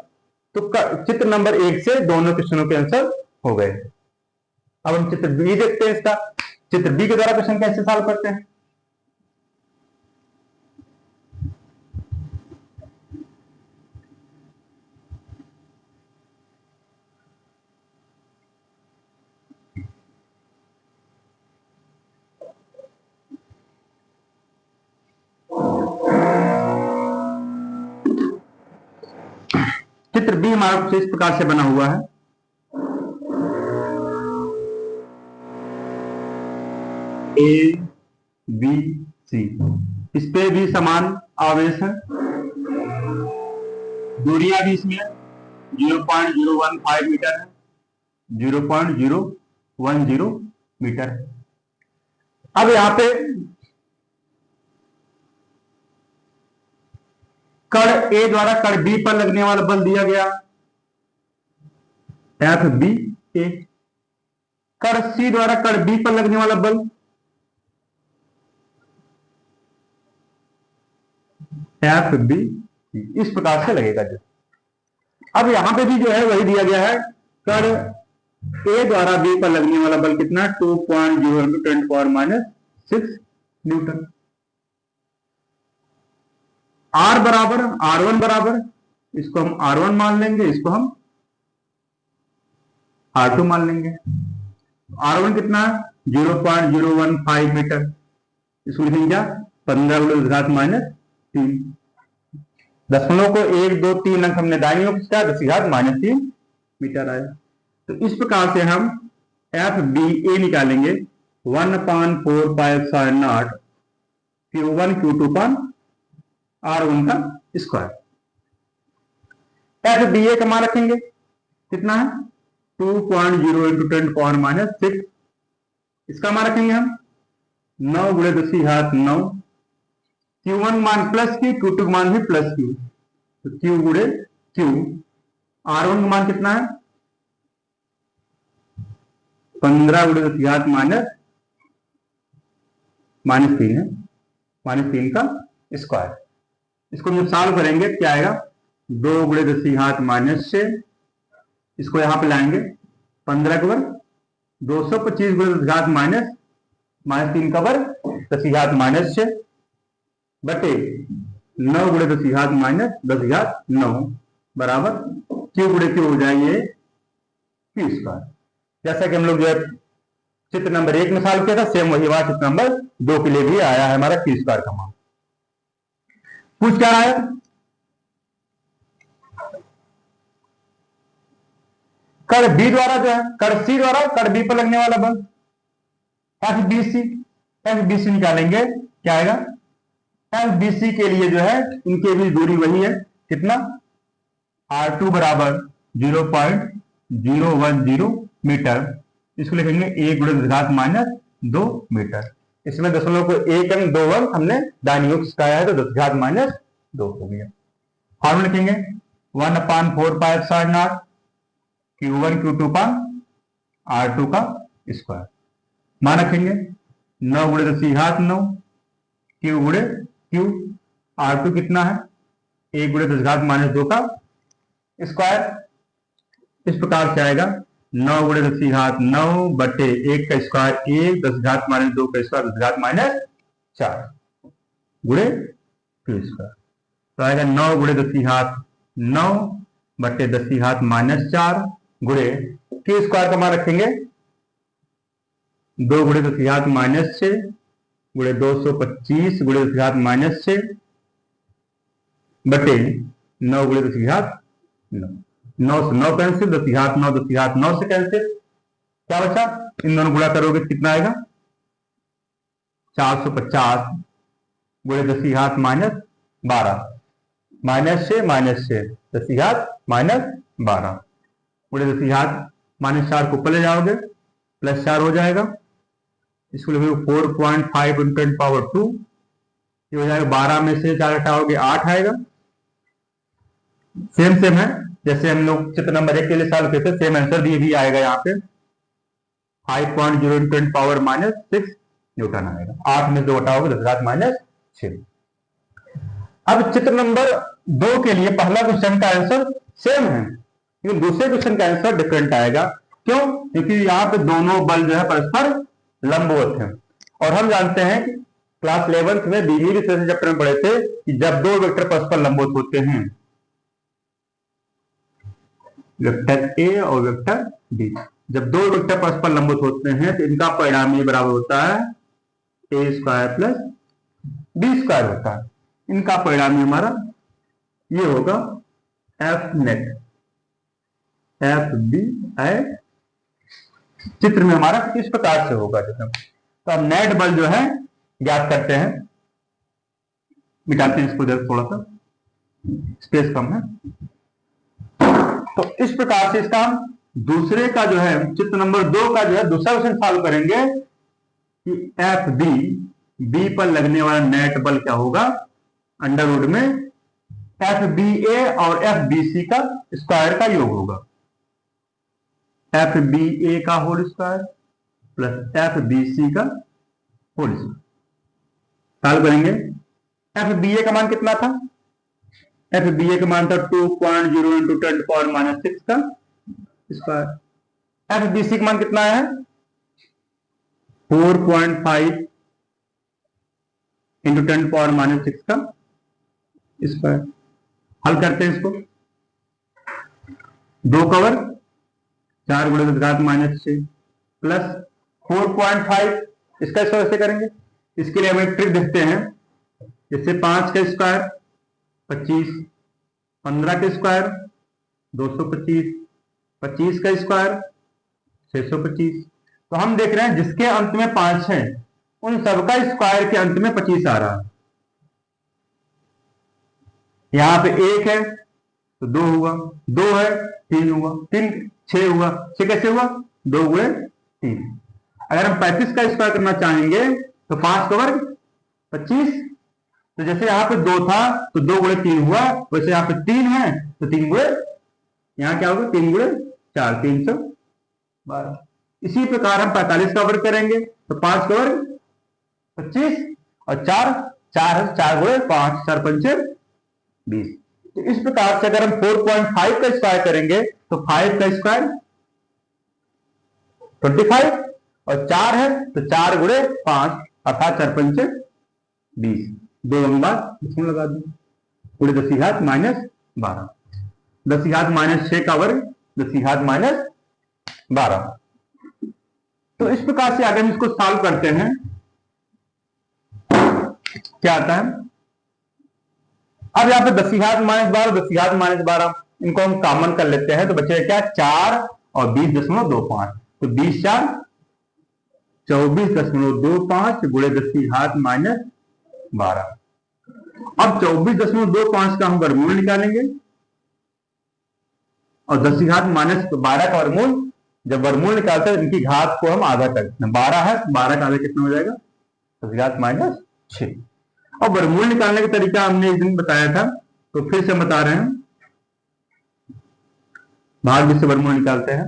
तो चित्र नंबर 1 से दोनों क्वेश्चनों के आंसर हो गए। अब हम चित्र बी देखते हैं। इसका चित्र बी के द्वारा क्वेश्चन कैसे सॉल्व करते हैं। चित्र बी हमारा कुछ इस प्रकार से बना हुआ है। ए बी सी, इस पे भी समान आवेश है, दूरियां भी इसमें 0.015 मीटर है, 0.010 मीटर है। अब यहां पे कण ए द्वारा कण बी पर लगने वाला बल दिया गया एफ बी ए, कण सी द्वारा कण बी पर लगने वाला बल एफ बी, इस प्रकार से लगेगा जो। अब यहां पे भी जो है वही दिया गया है, कण ए द्वारा बी पर लगने वाला बल कितना, 2.0 × 10⁻⁶ न्यूटन। आर बराबर R1 बराबर, इसको हम R1 मान लेंगे, इसको हम R2 मान लेंगे। R1 कितना है 0.015 मीटर, इसको लिखेंगे क्या 15 × 10⁻³ दशमलव को 1 2 3 अंक हमने दाईं ओर खींचा, 10⁻³ मीटर आया। तो इस प्रकार से हम एफ बी ए निकालेंगे 1/4πε0 Q1 Q2 R1 का स्क्वायर। एफ बी ए का मान रखेंगे कितना है 2.0 × 10⁻⁶, इसका मान रखेंगे हम 9 × 10⁻⁹। Q1 मान प्लस Q, Q2 मान भी प्लस Q, तो Q × Q। R1 का मान कितना है 15 × 10⁻³ है, -3 का स्क्वायर। इसको हम सॉल्व करेंगे क्या आएगा 2 × 10⁻⁶, इसको यहां पे लाएंगे 15 के वर्ग 225 × 10⁻⁻³ का वर्ग 10⁻⁻⁶ बटे 9 × 10⁻⁻⁹ बराबर Q × Q हो जाएंगे Q स्क्वायर। जैसा कि हम लोग जो है चित्र नंबर 1 में सॉल्व किया था, सेम वही बात चित्र नंबर 2 के लिए भी आया है हमारा Q स्क्वायर का मान। पूछ क्या रहा है कण बी द्वारा जो है कण सी द्वारा कण बी पर लगने वाला बल एफ बी सी निकालेंगे, क्या आएगा एफ बी सी के लिए जो है इनके भी दूरी वही है, कितना R2 बराबर 0.010 मीटर, इसको लिखेंगे 1 × 10⁻² मीटर। इसमें दशमलव को 1 अंक 2 अंक हमने दाईं ओर खिसकाया है, तो 10⁻² हो गया। फॉर्मूला लिखेंगे 1/4πε0 Q1 Q2 R2 का स्क्वायर। मान रखेंगे 9 × 10⁻⁹ Q × Q, R2 कितना है 1 × 10⁻² का स्क्वायर। इस प्रकार से आएगा 9 × 10⁻⁹ बटे 1 का स्क्वायर 1, 10⁻² का स्क्वायर 10⁻⁴ गुणे Q स्क्वायर। तो आएगा 9 × 10⁻⁹ बटे 10⁻⁴ गुणे Q स्क्वायर का मान रखेंगे 2 × 10⁻⁶ गुणे 225 × 10⁻⁶ बटे 9 × 10⁻⁹। 9 से 9 कैंसिल, 10⁻⁹ से कैंसिल, क्या बचा इन दोनों गुणा करोगे तो कितना आएगा? 450 गुणे 10 माइनस 12, -6 10 -12 गुणे 10 -4 को ऊपर ले जाओगे +4 हो जाएगा। इसको लिखोगे 4.5 × 10⁻², ये हो जाएगा 12 में से 4 हटाओगे 8 आएगा। सेम है जैसे हम लोग चित्र नंबर 1 के लिए सॉल्व करते थे, सेम आंसर भी आएगा यहाँ पे 5.0 × 10⁻6 न्यूटन आएगा। 8 में से 2 हटाओगे 10⁻6। अब चित्र नंबर 2 के लिए पहला क्वेश्चन का आंसर सेम है, लेकिन दूसरे क्वेश्चन का आंसर डिफरेंट आएगा। क्यों? क्योंकि यहाँ पे दोनों बल जो है परस्पर लंबवत हैं, और हम जानते हैं कि क्लास 11th में बीजीगणित चैप्टर में पढ़े थे कि जब दो वेक्टर परस्पर लंबवत होते हैं, वेक्टर ए और वेक्टर बी, जब दो वेक्टर परस्पर लंबवत होते हैं तो इनका परिणाम ये बराबर होता है a² + b² होता है। इनका परिणाम हमारा ये होगा एफ नेट, एफ बी है चित्र में हमारा इस प्रकार से होगा। तो अब नेट बल जो है ज्ञात करते हैं, मिटाते हैं इसको इधर, थोड़ा सा स्पेस कम है। तो इस प्रकार से इसका हम दूसरे का जो है चित्र नंबर 2 का जो है दूसरा क्वेश्चन सॉल्व करेंगे कि एफ बी पर लगने वाला नेट बल क्या होगा, अंडरवुड में एफ बी ए और एफ बी सी का स्क्वायर का योग होगा। एफ बी ए का whole square plus F B C का होल स्क्वायर सॉल्व करेंगे। एफ बी ए का मान कितना था? एफ बी ए का मान था 2.0 × 10⁻6 का स्क्वायर। एफ बी सी का मान कितना है? 4.5 × 10⁻6 का स्क्वायर। हल करते हैं इसको, 2 कवर 4 × 10⁻6 प्लस 4.5, इसका स्क्वायर से करेंगे। इसके लिए हम एक ट्रिक देखते हैं, जैसे 5 का स्क्वायर 25, 15 का स्क्वायर 225, 25 का स्क्वायर 625। तो हम देख रहे हैं जिसके अंत में 5 है उन सबका स्क्वायर के अंत में 25 आ रहा है। यहां पे 1 है तो 2 हुआ, 2 है 3 हुआ, 3 6 हुआ, 6 कैसे हुआ? 2 × 3। अगर हम 35 का स्क्वायर करना चाहेंगे तो 5 का वर्ग 25, तो जैसे यहाँ पे 2 था तो 2 × 3 हुआ, वैसे यहाँ पे 3 है तो 3 × यहाँ क्या होगा 3 × 4 312। इसी प्रकार हम 45 का वर्ग करेंगे तो 5 का वर्ग 25 और 4 4 × 5 4 5 20। तो इस प्रकार से अगर हम 4.5 का स्क्वायर करेंगे तो 5 का स्क्वायर 25 और 4 है तो 4 × 5 अर्थात 4 5 20। 2 बाद इसमें लगा दूं, पूरे 10⁻12 10⁻6 का वर्ग 10⁻12। तो इस प्रकार से अगर हम इसको सॉल्व करते हैं क्या आता है? अब यहाँ पे 10⁻12 10⁻12 इनको हम कॉमन कर लेते हैं तो बचेगा क्या? 4 और 20.25, तो 20 4 24.25 गुणे 10⁻12। अब 24.25 का हम वर्गमूल निकालेंगे और 10⁻12 का वर्गमूल, जब वर्गमूल निकालते हैं इनकी घात को हम आधा करते हैं। 12 है, 12 का आधा कितना हो जाएगा? 10⁻6। और वर्गमूल निकालने का तरीका हमने एक दिन बताया था, तो फिर से बता रहे हैं। भाग से वर्गमूल निकालते हैं।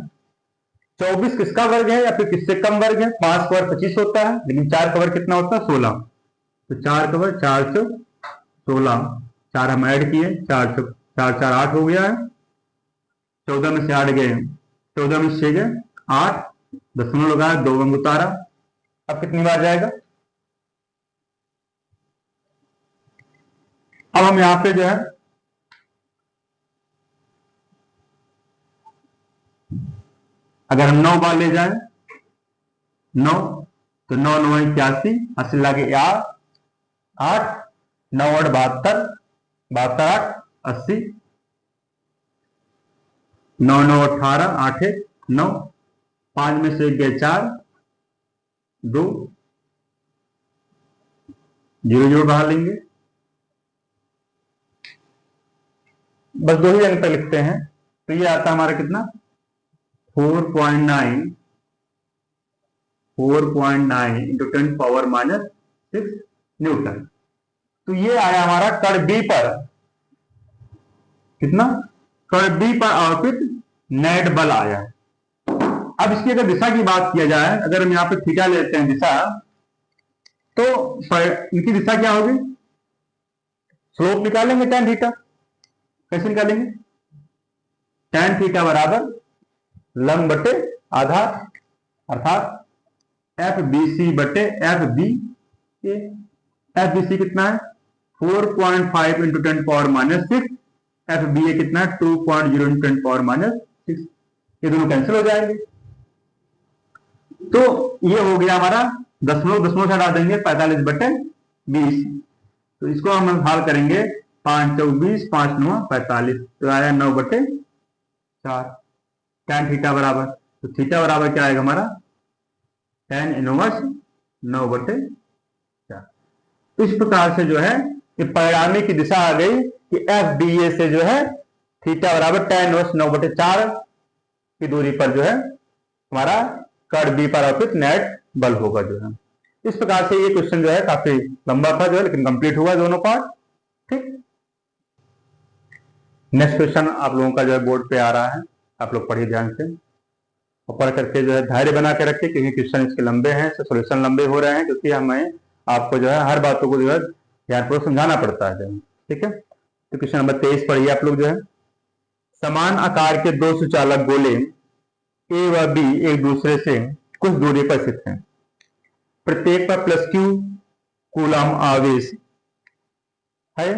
24 किसका वर्ग है या फिर किससे कम वर्ग है? 5 का वर्ग 25 होता है, लेकिन 4 का वर्ग कितना होता है? 16। तो 4 का वर्ग 4 से 16, 4 हम ऐड किए, 4 से 4 4 8 हो गया है। 14 में से 8 गए, 14 में 6 गए 8, दशमलव लगाया, 2 अंक उतारा। अब कितनी बार जाएगा? अब हम यहां पे जो है अगर हम 9 बार ले जाए 9 तो 9 9 81, 80 लागे 8, 9 8 72, 72 8 80, 9 9 18, 8 1 9 5 में से 1 गए 4, 2, 0 0 बाहर लेंगे, बस 2 ही अंक तक लिखते हैं। तो ये आता हमारा कितना 4.9 इंटू 10⁻⁻6 न्यूटन। तो ये आया हमारा कण बी पर कितना, कण बी पर आरोपित नेट बल आया। अब इसकी अगर दिशा की बात किया जाए, अगर हम यहाँ पे थीटा लेते हैं दिशा, तो इनकी दिशा क्या होगी, स्लोप निकालेंगे tan थीटा। कैसे निकालेंगे, tan थीटा बराबर लंब बटे आधार, अर्थात FBC बटे FB। FBC कितना है 4.5 इंटू 10⁻⁻6, FBA कितना है 2.0 इंटू 10⁻�6। ये दोनों कैंसिल हो जाएंगे। तो ये हो गया हमारा दशमलव दशमलव से हटा देंगे 45 बटे 20। तो इसको हम हल करेंगे 5 चौक 20, 5 9 45, तो आया 9 बटे 4। tan थीटा बराबर, तो थीटा बराबर क्या आएगा हमारा tan इनवर्स 9 बटे 4। इस प्रकार से जो है ये परिणामी की दिशा आ गई कि FBA से जो है थीटा बराबर tan इनवर्स 9 बटे 4 की दूरी पर जो है हमारा कण बी पर आरोपित नेट बल होगा जो है। इस प्रकार से ये क्वेश्चन जो है काफी लंबा था जो है, लेकिन कंप्लीट हुआ दोनों पार्ट। ठीक, नेक्स्ट क्वेश्चन आप लोगों का जो है बोर्ड पे आ रहा है, आप लोग पढ़िए ध्यान से और पढ़ करके जो है धैर्य बना के रखिए, क्योंकि क्वेश्चन इसके लंबे हैं, सोल्यूशन लंबे हो रहे हैं, क्योंकि हमें आपको जो है हर बातों को जो है ध्यानपूर्वक समझाना पड़ता है। ठीक है, तो क्वेश्चन नंबर 23 पढ़िए आप लोग जो है। समान आकार के दो सुचालक गोले ए व बी एक दूसरे से कुछ दूरी पर स्थित हैं। प्रत्येक पर +q कूलम आवेश है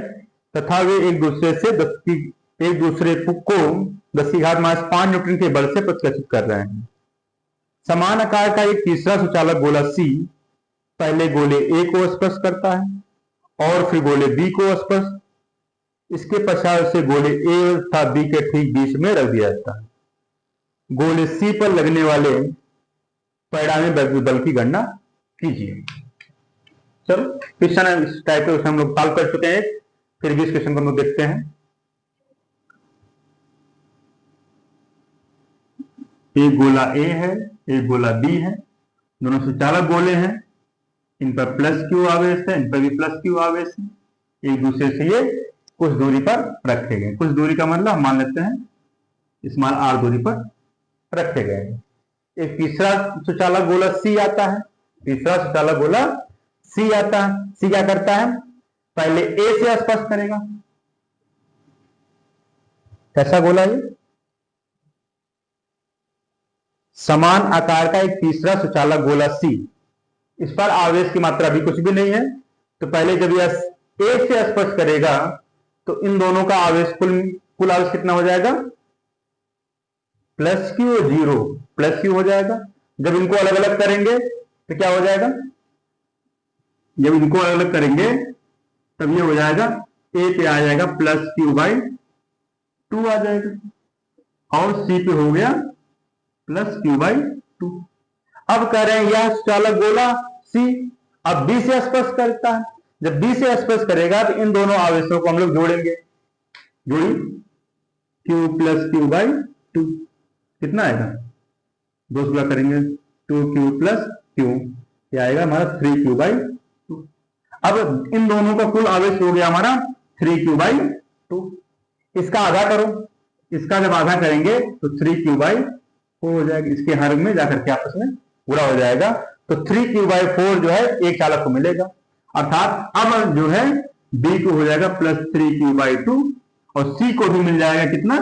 तथा वे एक दूसरे को 10⁻5 न्यूटन के बल से प्रतिकर्षित कर रहे हैं। समान आकार का एक तीसरा सुचालक गोला C पहले गोले A को स्पर्श करता है और फिर गोले B को स्पर्श, इसके पश्चात उसे गोले A तथा B के ठीक बीच में रख दिया जाता है। गोले C पर लगने वाले परिणामी बल की गणना कीजिए। चलो क्वेश्चन इस टाइप के हम लोग सॉल्व कर चुके हैं, फिर भी इस क्वेश्चन को हम लोग देखते हैं। एक गोला A है, एक गोला B है, दोनों सुचालक गोले हैं, इन पर +q आवेश है, इन पर भी +q आवेश है, एक दूसरे से ये कुछ दूरी पर रखे गए। कुछ दूरी का मतलब हम मान लेते हैं स्मॉल r दूरी पर रखे गए। एक तीसरा सुचालक गोला C आता है, तीसरा सुचालक गोला C आता है। C क्या करता है, पहले A से स्पर्श करेगा। कैसा गोला ये, समान आकार का एक तीसरा सुचालक गोला C, इस पर आवेश की मात्रा भी कुछ भी नहीं है, तो पहले जब यह A से स्पर्श करेगा तो इन दोनों का आवेश कुल आवेश कितना हो जाएगा +q 0 +q हो जाएगा। जब इनको अलग अलग करेंगे तो क्या हो जाएगा, जब इनको अलग अलग करेंगे तब ये हो जाएगा A पे आ जाएगा +q/2 आ जाएगा और C पे हो गया +q/2। अब कह रहे हैं यह सुचालक गोला C अब B से स्पर्श करता है। जब B से स्पर्श करेगा तो इन दोनों आवेशों को हम लोग जोड़ेंगे, जोड़ी q + q/2 कितना आएगा, 2 गुणा करेंगे 2q + q, ये आएगा हमारा 3q/2। अब इन दोनों का कुल आवेश हो गया हमारा 3q/2। इसका आधा करो, इसका जब आधा करेंगे तो 3q/4 हो जाएगा, इसके हर में जाकर के आपस में पूरा हो जाएगा। तो 3q/4 जो है एक चालक को मिलेगा, अर्थात अब जो है B को हो जाएगा +3q/2 और C को भी मिल जाएगा कितना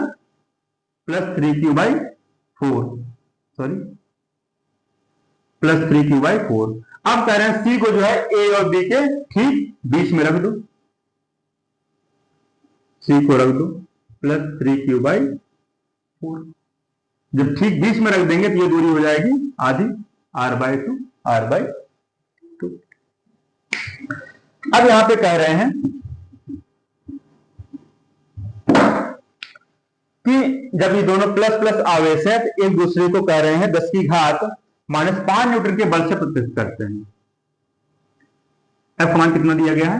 +3q/4, सॉरी +3q/4। अब कह रहे हैं C को जो है A और B के ठीक बीच में रख दो, C को रख दो +3q/4। जब ठीक बीच में रख देंगे तो ये दूरी हो जाएगी आधी, r/2 r/2। अब यहां पे कह रहे हैं कि जब ये दोनों प्लस प्लस आवेश है तो एक दूसरे को कह रहे हैं 10 की घात -5 न्यूटन के बल से प्रतिष्ठित करते हैं। F मान कितना दिया गया है?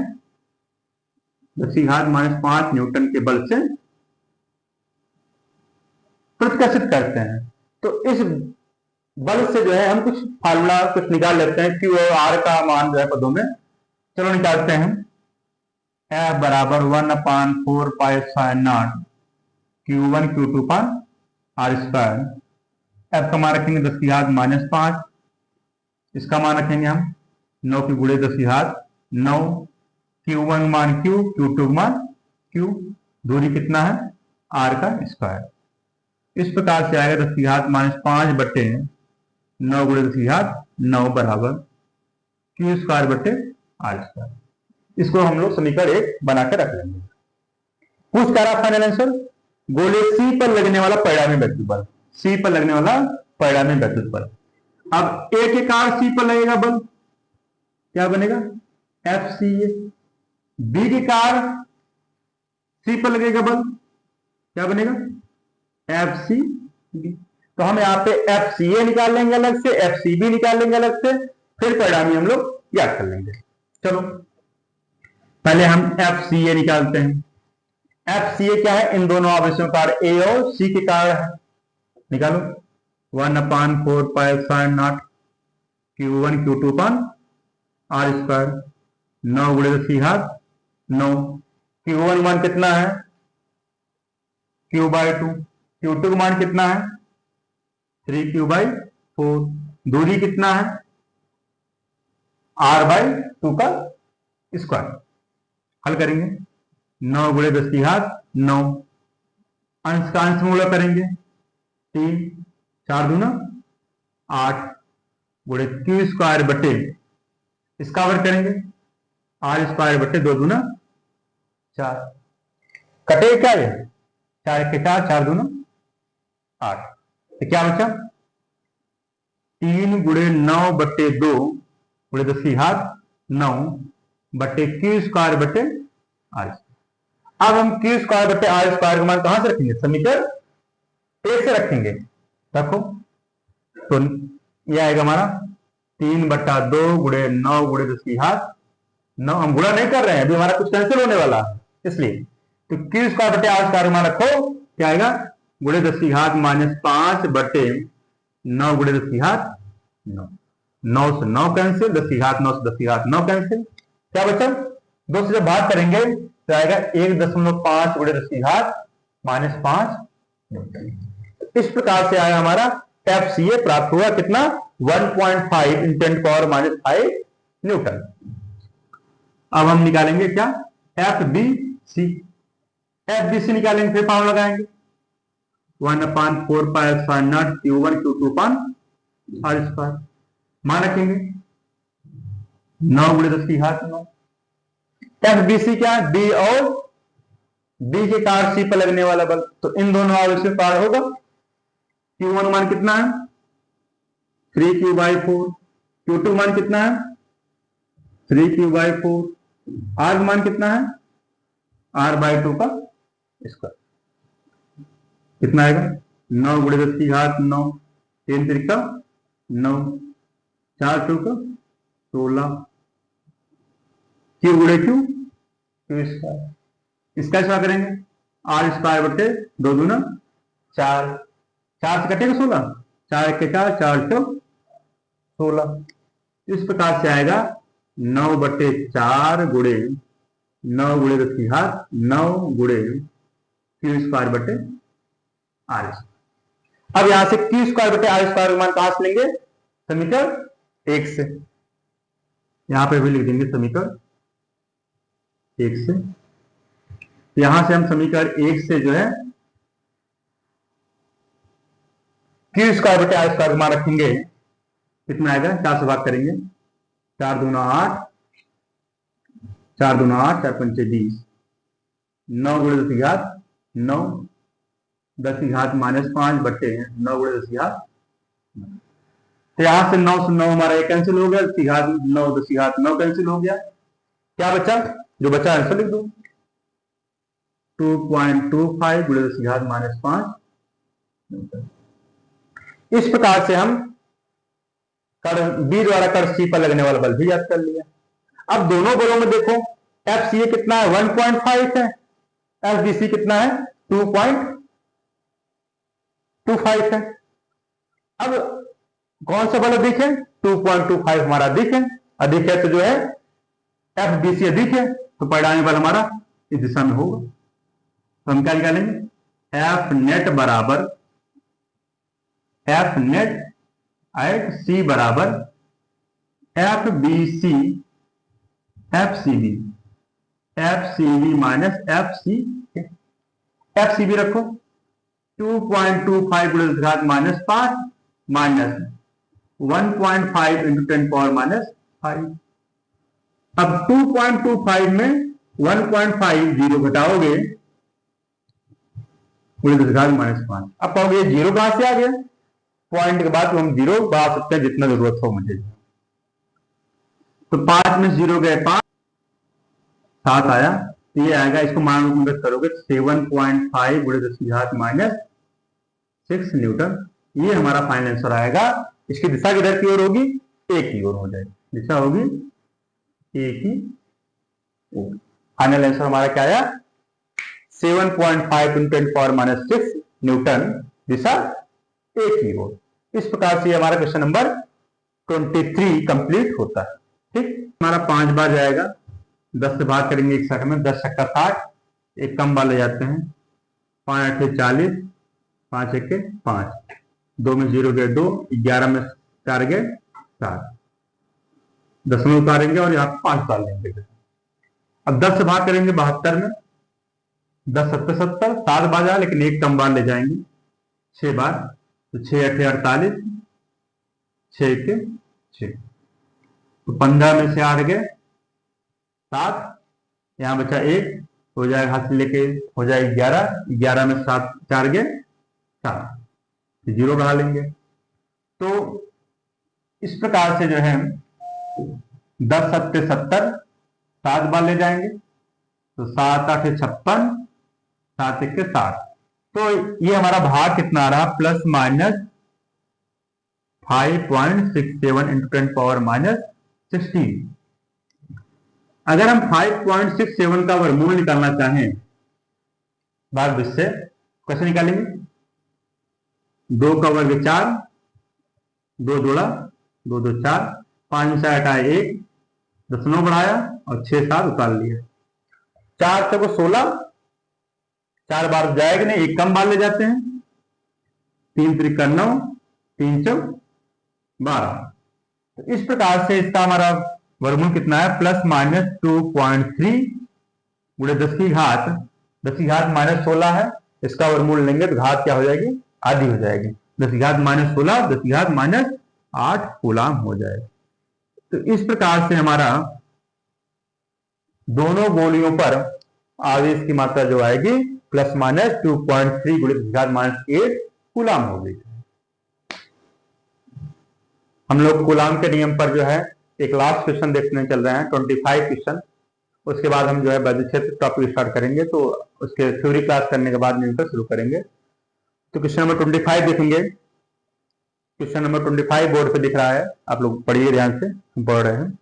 10 की घात -5 न्यूटन के बल से प्रतिष्ठित करते हैं। तो इस बल से जो है हम कुछ फार्मूला कुछ निकाल लेते हैं, Q और R का मान जो है पदों में। चलो निकालते हैं। F बराबर 1/4 pi sine not Q1 Q2 पर R स्क्वायर। F का मान रखेंगे 10 की घात -5, इसका मान रखेंगे हम 9 की गुणे 10 की घात 9, Q1 मान Q, Q2 मान Q, दूरी कितना है? R का स्क्वायर। इस प्रकार से आएगा 10 की घात -5 बटे 9 गुणे 10 की घात 9 बराबर Q स्क्वायर बटे R स्क्वायर। इसको हम लोग समीकरण 1 बनाकर रख लेंगे। पूछ कर रहा फाइनल आंसर, गोले C पर लगने वाला परिणामी विद्युत बल, C पर लगने वाला परिणामी विद्युत बल। अब A के कारण C पर लगेगा बल, क्या बनेगा? FCA। B के कारण C पर लगेगा बल, क्या बनेगा? FCB। तो हम यहाँ पे FCA निकाल लेंगे अलग से, FCB निकाल लेंगे अलग से, फिर परिणामी हम लोग याद कर लेंगे। चलो पहले हम FCA निकालते हैं। FCA क्या है? इन दोनों आवेशों का A और C के कारण है। निकालो 1/4 pi sine not Q1 Q2 पर R स्क्वायर। 9 गुणे 10 की घात 9। Q1 मान कितना है? Q/2। Q2 मान कितना है? 3Q/4। दूरी कितना है? R/2 का स्क्वायर। हल करेंगे 9 गुणे 10 की घात 9, अंश का अंश मूला करेंगे 3, 4 दूना 8 गुणे Q स्क्वायर बटे, इसका वर्ग करेंगे R स्क्वायर बटे 2 दूना 4। कटे क्या है? 4 के 4, 4 दूना 8। तो क्या बचा? 3 गुणे 9 बटे 2 गुणे 10 की घात 9 बटे Q स्क्वायर बटे R। अब हम Q स्क्वायर बटे R स्क्वायर का मान कहां से रखेंगे? समीकरण 1 से रखेंगे। रखो तो यह आएगा हमारा 3/2 गुणे 9 गुणे 10 की घात 9। हम गुणा नहीं कर रहे हैं, अभी हमारा कुछ कैंसिल होने वाला है, इसलिए तो Q स्क्वायर बटे R स्क्वायर का मान रखो, क्या आएगा? गुणे 10 की घात -5 बटे 9 गुणे 10 की घात 9। 9 से 9 कैंसिल, 10 की घात 9 से 10 की घात 9 कैंसिल। क्या बचा? 2 से जब भाग करेंगे तो आएगा 1.5 गुणे 10 की घात -5 न्यूटन। इस प्रकार से आया हमारा FCA प्राप्त हुआ कितना? 1.5 × 10⁻⁵ न्यूटन। अब हम निकालेंगे क्या? FBC। FBC निकालेंगे, फिर फॉर्मूला लगाएंगे 1/4 pi sine not Q1 Q2 पर R स्क्वायर। मान रखेंगे 9 गुणे 10 की घात 9। FBC क्या है? B और B के कारण C पर लगने वाला बल, तो इन दोनों आवेश से पार होगा। Q1 मान कितना है? 3Q/4। Q2 मान कितना है? 3Q/4। R मान कितना है? R/2 का स्क्वायर। कितना आएगा? 9 गुणे 10 की घात 9, 3 त्रिका 9, 4 चौका 16, Q गुणे Q स्क्वायर। इसका क्या करेंगे? R स्क्वायर बटे 2 दूना 4, 4 से कटेगा 16, 4 के 4, 4 चौक 16। इस प्रकार से आएगा 9/4 गुणे 9 गुणे 10 की घात 9 गुणे Q स्क्वायर बटे R स्क्वायर। अब यहां से Q स्क्वायर बटे R स्क्वायर का मान कहां से लेंगे? समीकरण 1 से। यहां पे भी लिख देंगे समीकरण 1 से। यहां से हम समीकरण 1 से जो है Q स्क्वायर बटे R स्क्वायर का मान रखेंगे, कितना आएगा? 4 से भाग करेंगे, 4 दूना 8, 4 दूना 8, 4 पंचे 20, 9 गुणे 10 की घात 9, 10 की घात -5 बटे 9 गुणे 10 की घात। तो यहां से 9 से 9 हमारा ये कैंसिल हो गया, 10 की घात 9, 10 की घात 9 कैंसिल हो गया। क्या बचा? जो बचा आंसर लिख दो। 2.25 गुणे 10⁻⁵ न्यूटन। इस प्रकार से हम कण बी द्वारा कण सी पर लगने वाला बल भी याद कर लिया। अब दोनों बलों में देखो, एफ सी ए कितना है 1.5 है, एफ बी सी कितना है 2.25 है। अब कौन सा बल अधिक है, 2.25 हमारा अधिक है। अधिक है तो जो है एफ बी सी अधिक है, तो परिणामी बल हमारा इस दिशा में होगा। तो हम क्या निकालेंगे, एफ नेट बराबर एफ नेट एट सी बराबर F B C F C B minus F C रखो 2.25 गुणे 10⁻⁵ माइनस 1.5 इंटू 10⁻⁵। अब 2.25 में 1.5 जीरो घटाओगे गुणे 10⁻⁵। अब पाओगे जीरो कहां से आ गया, पॉइंट के बाद तो हम जीरो बढ़ा सकते हैं जितना जरूरत हो मुझे। तो 5 में जीरो गए 5, 7 आया, तो ये आएगा, इसको मान रूप करोगे 7.5 गुणे 10⁻⁶ न्यूटन। ये हमारा फाइनल आंसर आएगा। इसकी दिशा किधर की ओर होगी, एक की ओर हो जाएगी, दिशा होगी एक ही ओर। फाइनल आंसर हमारा क्या आया, 7.5 × 10⁻⁶ न्यूटन, दिशा एक की ओर। इस प्रकार से हमारा क्वेश्चन नंबर 23 कंप्लीट होता है। ठीक, हमारा 5 बार जाएगा, 10 से भाग करेंगे 61 में, 10 छक्का 60, एक कम बार ले जाते हैं, 5 8 40, 5 1 5, 2 में 0 गए 2, 11 में 4 गए 7, 10 में उतारेंगे और यहाँ 5 डाल लेंगे। अब 10 से भाग करेंगे 72 में, 10 7 70, 7 बार जाए लेकिन एक कम बार ले जाएंगे 6 बार, तो 6 8 48, 6 1 6, तो 15 में से 8 गए 7, यहां बचा 1, हो जाएगा हाथ से लेके हो जाएगा 11, 11 में 7 4 गए 7, जीरो बढ़ा लेंगे। तो इस प्रकार से जो है 10 7 70, 7 बार ले जाएंगे, तो 7 8 56, 7 1 7, तो ये हमारा भाग कितना आ रहा, प्लस माइनस 5.67 इंटू 10⁻⁻16। अगर हम 5.67 का वर्गमूल निकालना चाहें भाग 20 से, कैसे निकालेंगे, 2 का वर्ग 4, 2 जोड़ा 2 2 4, 5 में से हटाए 1, 10 बढ़ाया और 6 7 उतार लिया, 4 से 16, 4 बार जाएगा नहीं, एक कम बार ले जाते हैं, 3 त्रिक 9, 3 चौक 12। तो इस प्रकार से इसका हमारा वर्गमूल कितना है, प्लस माइनस 2.3 गुणे 10 की घात माइनस 16 है, इसका वर्गमूल लेंगे तो घात क्या हो जाएगी, आधी हो जाएगी, 10 की घात माइनस 16, 10 की घात माइनस 8 कूलाम हो जाएगा। तो इस प्रकार से हमारा दोनों गोलियों पर आवेश की मात्रा जो आएगी प्लस माइनस 2.3 गुणे 10 की घात माइनस 8 कूलाम होगी। हम लोग कूलाम के नियम पर जो है एक लास्ट क्वेश्चन देखने चल रहे हैं, 25 क्वेश्चन, उसके बाद हम जो है वैद्युत क्षेत्र टॉपिक स्टार्ट करेंगे, तो उसके थ्योरी क्लास करने के बाद नियम शुरू करेंगे। तो क्वेश्चन नंबर 25 देखेंगे, क्वेश्चन नंबर 25 बोर्ड पे दिख रहा है, आप लोग पढ़िए ध्यान से, हम पढ़ रहे हैं।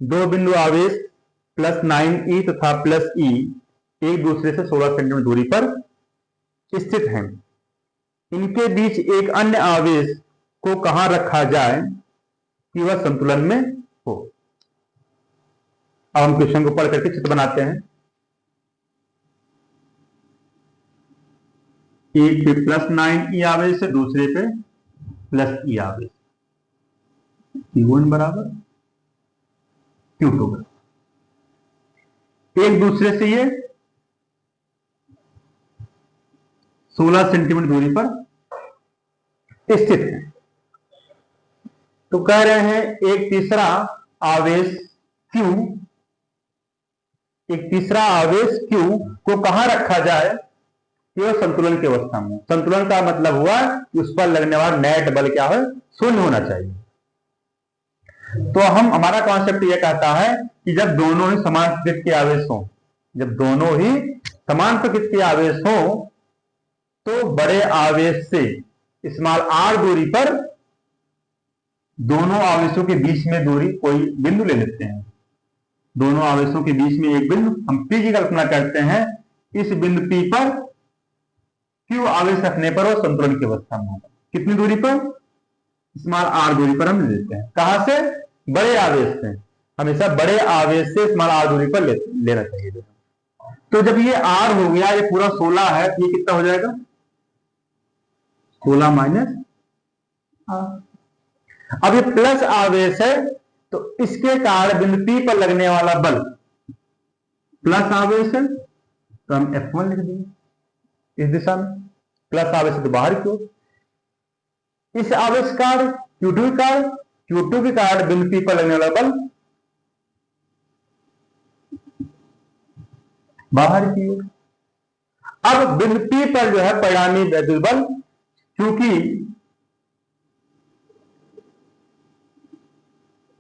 दो बिंदु आवेश प्लस 9e तथा प्लस e एक दूसरे से 16 सेंटीमीटर दूरी पर स्थित हैं। इनके बीच एक अन्य आवेश को कहां रखा जाए कि वह संतुलन में हो। अब हम क्वेश्चन को पढ़ करके चित्र बनाते हैं। एक पे प्लस 9e आवेश है, दूसरे पे प्लस e आवेश, Q1 बराबर Q2 बराबर, एक दूसरे से ये 16 सेंटीमीटर दूरी पर स्थित है। तो कह रहे हैं एक तीसरा आवेश Q को कहां रखा जाए कि वह संतुलन की अवस्था में। संतुलन का मतलब हुआ कि उस पर लगने वाला नेट बल क्या है, शून्य होना चाहिए। तो हमारा कॉन्सेप्ट यह कहता है कि जब दोनों ही समान स्थिति के आवेश हों, जब दोनों ही समान प्रकृति के आवेश हो तो बड़े आवेश से स्मॉल r दूरी पर दोनों आवेशों के बीच में दूरी कोई बिंदु ले लेते हैं। दोनों आवेशों के बीच में एक बिंदु, हम P की कल्पना करते हैं। इस बिंदु P पर Q आवेश रखने पर वो संतुलन की अवस्था में होगा। कितनी दूरी पर? स्मॉल r दूरी पर हम ले लेते हैं। कहां से? बड़े आवेश से। हमेशा बड़े आवेश से स्मॉल r दूरी पर लेना चाहिए। तो जब ये r हो गया, ये पूरा 16 है, तो ये कितना हो जाएगा? 16 माइनस r। अब ये प्लस आवेश है, तो इसके कारण बिंदु P पर लगने वाला बल प्लस आवेश है, तो हम F1 लिख देंगे इस दिशा में। प्लस आवेश है तो बाहर की ओर। इस आवेश कारण Q2 के कारण बिंदु P पर लगने वाला बल बाहर की ओर। अब बिंदु P पर जो है परिणामी वैद्युत बल, क्योंकि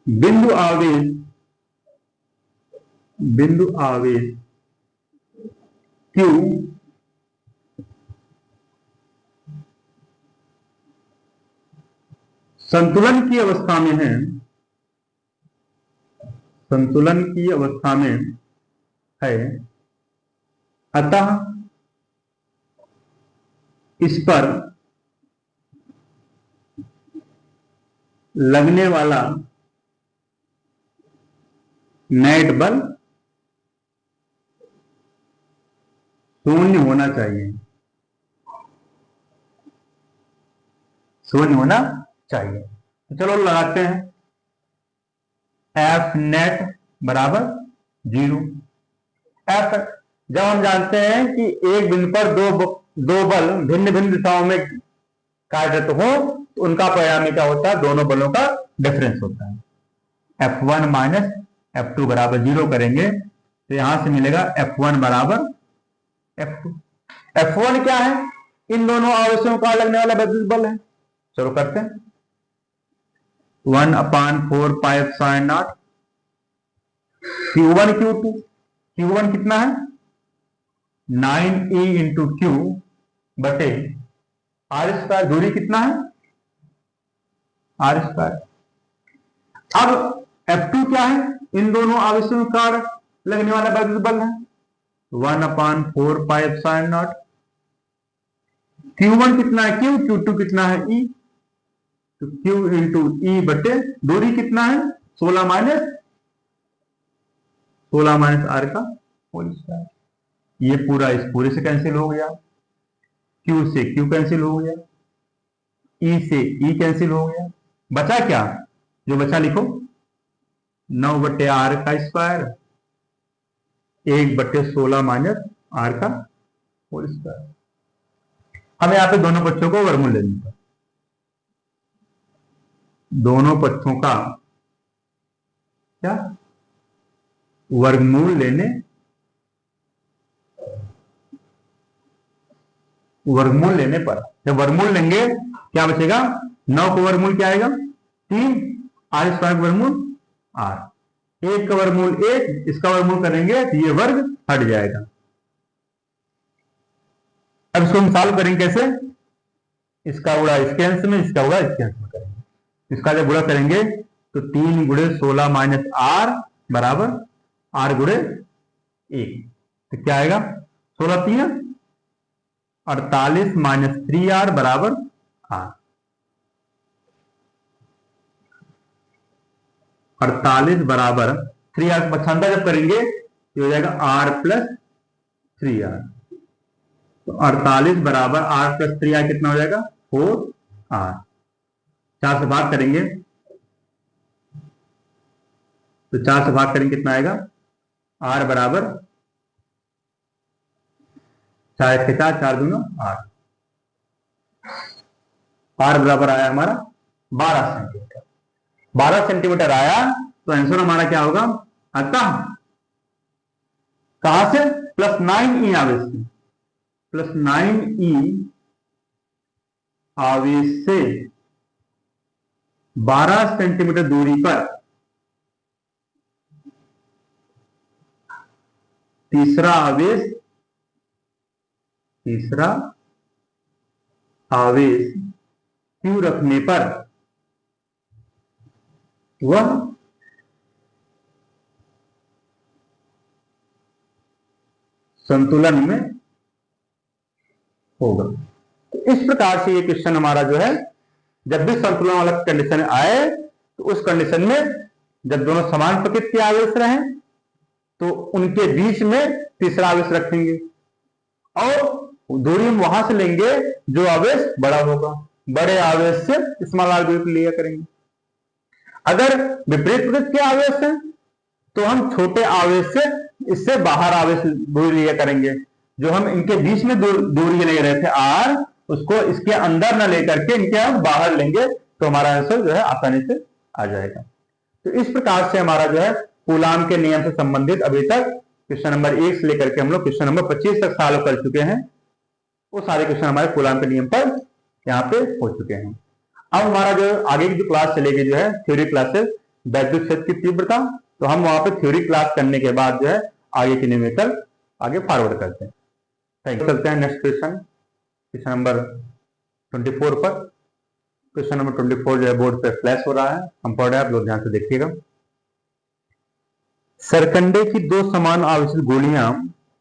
बिंदु आवेश Q संतुलन की अवस्था में है, संतुलन की अवस्था में है, अतः इस पर लगने वाला नेट बल शून्य होना चाहिए, शून्य होना चाहिए। तो चलो लगाते हैं F नेट बराबर 0। F जब हम जानते हैं कि एक बिंदु पर दो बल भिन्न भिन्न दिशाओं में कार्यरत हो तो उनका परिणामी क्या होता है? दोनों बलों का डिफरेंस होता है। F1 माइनस F2 बराबर 0 करेंगे तो यहां से मिलेगा F1 बराबर F2। F1 क्या है? इन दोनों आवेशों का लगने वाला वैद्युत बल है। चलो करते हैं। 1/4 pi epsilon not Q1 Q2। Q1 कितना है? 9E इंटू Q बटे R स्क्वायर। दूरी कितना है? R square. अब F2 क्या है? इन दोनों आवेशों का लगने वाला वैद्युत बल है 1/4 पाई एप्सिलॉन नॉट। Q1 कितना है? Q। Q2 कितना है? E। तो Q इंटू E बटे दूरी कितना है? 16 माइनस R का होल स्क्वायर। ये पूरा इस पूरे से कैंसिल हो गया, Q से Q कैंसिल हो गया, E से E कैंसिल हो गया। बचा क्या? जो बचा लिखो 9 बटे R का स्क्वायर 1 बटे 16 माइनस R का होल स्क्वायर। हमें यहाँ पे दोनों पक्षों को वर्गमूल लेना है। दोनों पक्षों का क्या वर्गमूल लेने, वर्गमूल लेने पर जब वर्गमूल लेंगे क्या बचेगा? 9 का वर्गमूल क्या आएगा? 3। R स्क्वायर वर्गमूल R। 1 का वर्गमूल 1, इसका वर्गमूल करेंगे तो ये वर्ग हट जाएगा। अब इसको हम सॉल्व करेंगे कैसे? इसका गुणा इसके अंश में, इसका गुणा इसके अंश में करेंगे। इसका जब गुणा करेंगे तो 3 गुणे 16 माइनस R बराबर R गुणे 1। तो क्या आएगा? 16 3 48 माइनस 3R बराबर R। 48 बराबर 3R पक्षांतर जब करेंगे ये हो जाएगा R प्लस 3R। तो 48 बराबर R प्लस 3R कितना हो जाएगा? 4R। 4 से भाग करेंगे तो 4 से भाग करेंगे कितना आएगा? R बराबर 4 के 4, 4 दूना 8। R बराबर आया हमारा 12 सेंटीमीटर। 12 सेंटीमीटर आया तो आंसर हमारा क्या होगा? अतः कहां से? प्लस 9E आवेश से, प्लस 9E आवेश से 12 सेंटीमीटर दूरी पर तीसरा आवेश तीसरा आवेश Q रखने पर वह संतुलन में होगा। तो इस प्रकार से ये क्वेश्चन हमारा जो है, जब भी संतुलन वाला कंडीशन आए तो उस कंडीशन में जब दोनों समान प्रकृति के आवेश रहे तो उनके बीच में तीसरा आवेश रखेंगे और दूरी हम वहां से लेंगे जो आवेश बड़ा होगा, बड़े आवेश से स्मॉल आवेश लिया करेंगे। अगर विपरीत प्रकृति के आवेश है तो हम छोटे आवेश से इससे बाहर आवेश दूरी लिया करेंगे। जो हम इनके बीच में दूरी ले रहे थे r, उसको इसके अंदर न लेकर के इनके हम बाहर लेंगे तो हमारा आंसर जो है आसानी से आ जाएगा। तो इस प्रकार से हमारा जो है कूलाम के नियम से संबंधित अभी तक क्वेश्चन नंबर 1 से लेकर के हम लोग क्वेश्चन नंबर 25 तक सॉल्व कर चुके हैं। वो सारे क्वेश्चन हमारे कूलाम के नियम पर यहाँ पे हो चुके हैं। अब हमारा जो आगे की जो क्लास चलेगी जो है थ्योरी क्लासेस, वैद्युत क्षेत्र की तीव्रता, तो हम वहां पे थ्योरी क्लास करने के बाद जो है आगे की न्यूमेरिकल आगे फॉरवर्ड करते हैं। Thank you. चलते हैं नेक्स्ट क्वेश्चन, क्वेश्चन नंबर 24 पर। क्वेश्चन नंबर 24 जो है बोर्ड पे फ्लैश हो रहा है, हम पढ़ रहे हैं, आप लोग ध्यान से देखिएगा। सरकंडे की दो समान आवेशित गोलियां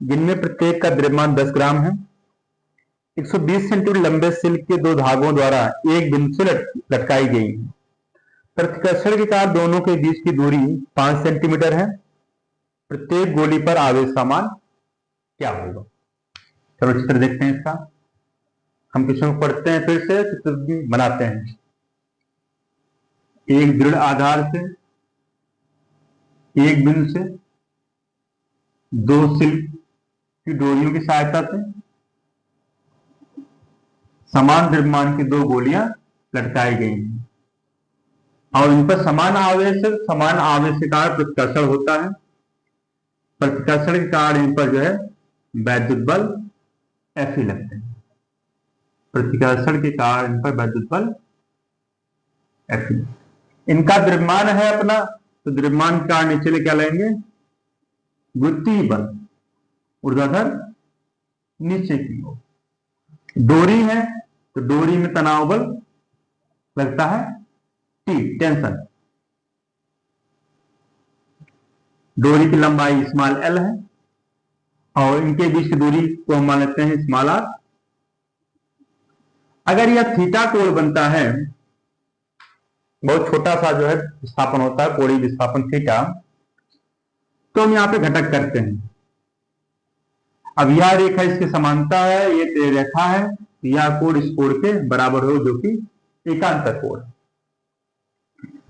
जिनमें प्रत्येक का द्रव्यमान 10 ग्राम है, 120 सेंटीमीटर लंबे सिल्क के दो धागों द्वारा एक बिंदु से लटकाई गई है। प्रतिकर्षण के कारण दोनों के बीच की दूरी 5 सेंटीमीटर है। प्रत्येक गोली पर आवेश समान क्या होगा? चलो चित्र देखते हैं इसका। हम क्वेश्चन को पढ़ते हैं, फिर से चित्र बनाते हैं। एक दृढ़ आधार से एक बिंदु से दो सिल्क की डोरियों की सहायता से समान द्रव्यमान की दो गोलियां लटकाई गई हैं और इन पर समान आवेश के कारण प्रतिकर्षण होता है। प्रतिकर्षण के कारण इन पर जो है वैद्युत बल F लगते हैं। प्रतिकर्षण के कारण इन पर वैद्युत बल F। इनका द्रव्यमान है अपना, तो द्रव्यमान के कारण नीचे क्या लेंगे? गुरुत्वीय बल ऊर्ध्वाधर नीचे की ओर। डोरी है तो डोरी में तनाव बल लगता है T, टेंशन। डोरी की लंबाई स्मॉल l है और इनके बीच की दूरी को हम मान लेते हैं स्मॉल r। अगर यह थीटा कोण बनता है, बहुत छोटा सा जो है विस्थापन होता है, कोणीय विस्थापन थीटा, तो हम यहां पे घटक करते हैं। अब यह रेखा इसके समांतर है, ये रेखा है, यह कोण इस कोण के बराबर हो जो कि एकांतर कोण।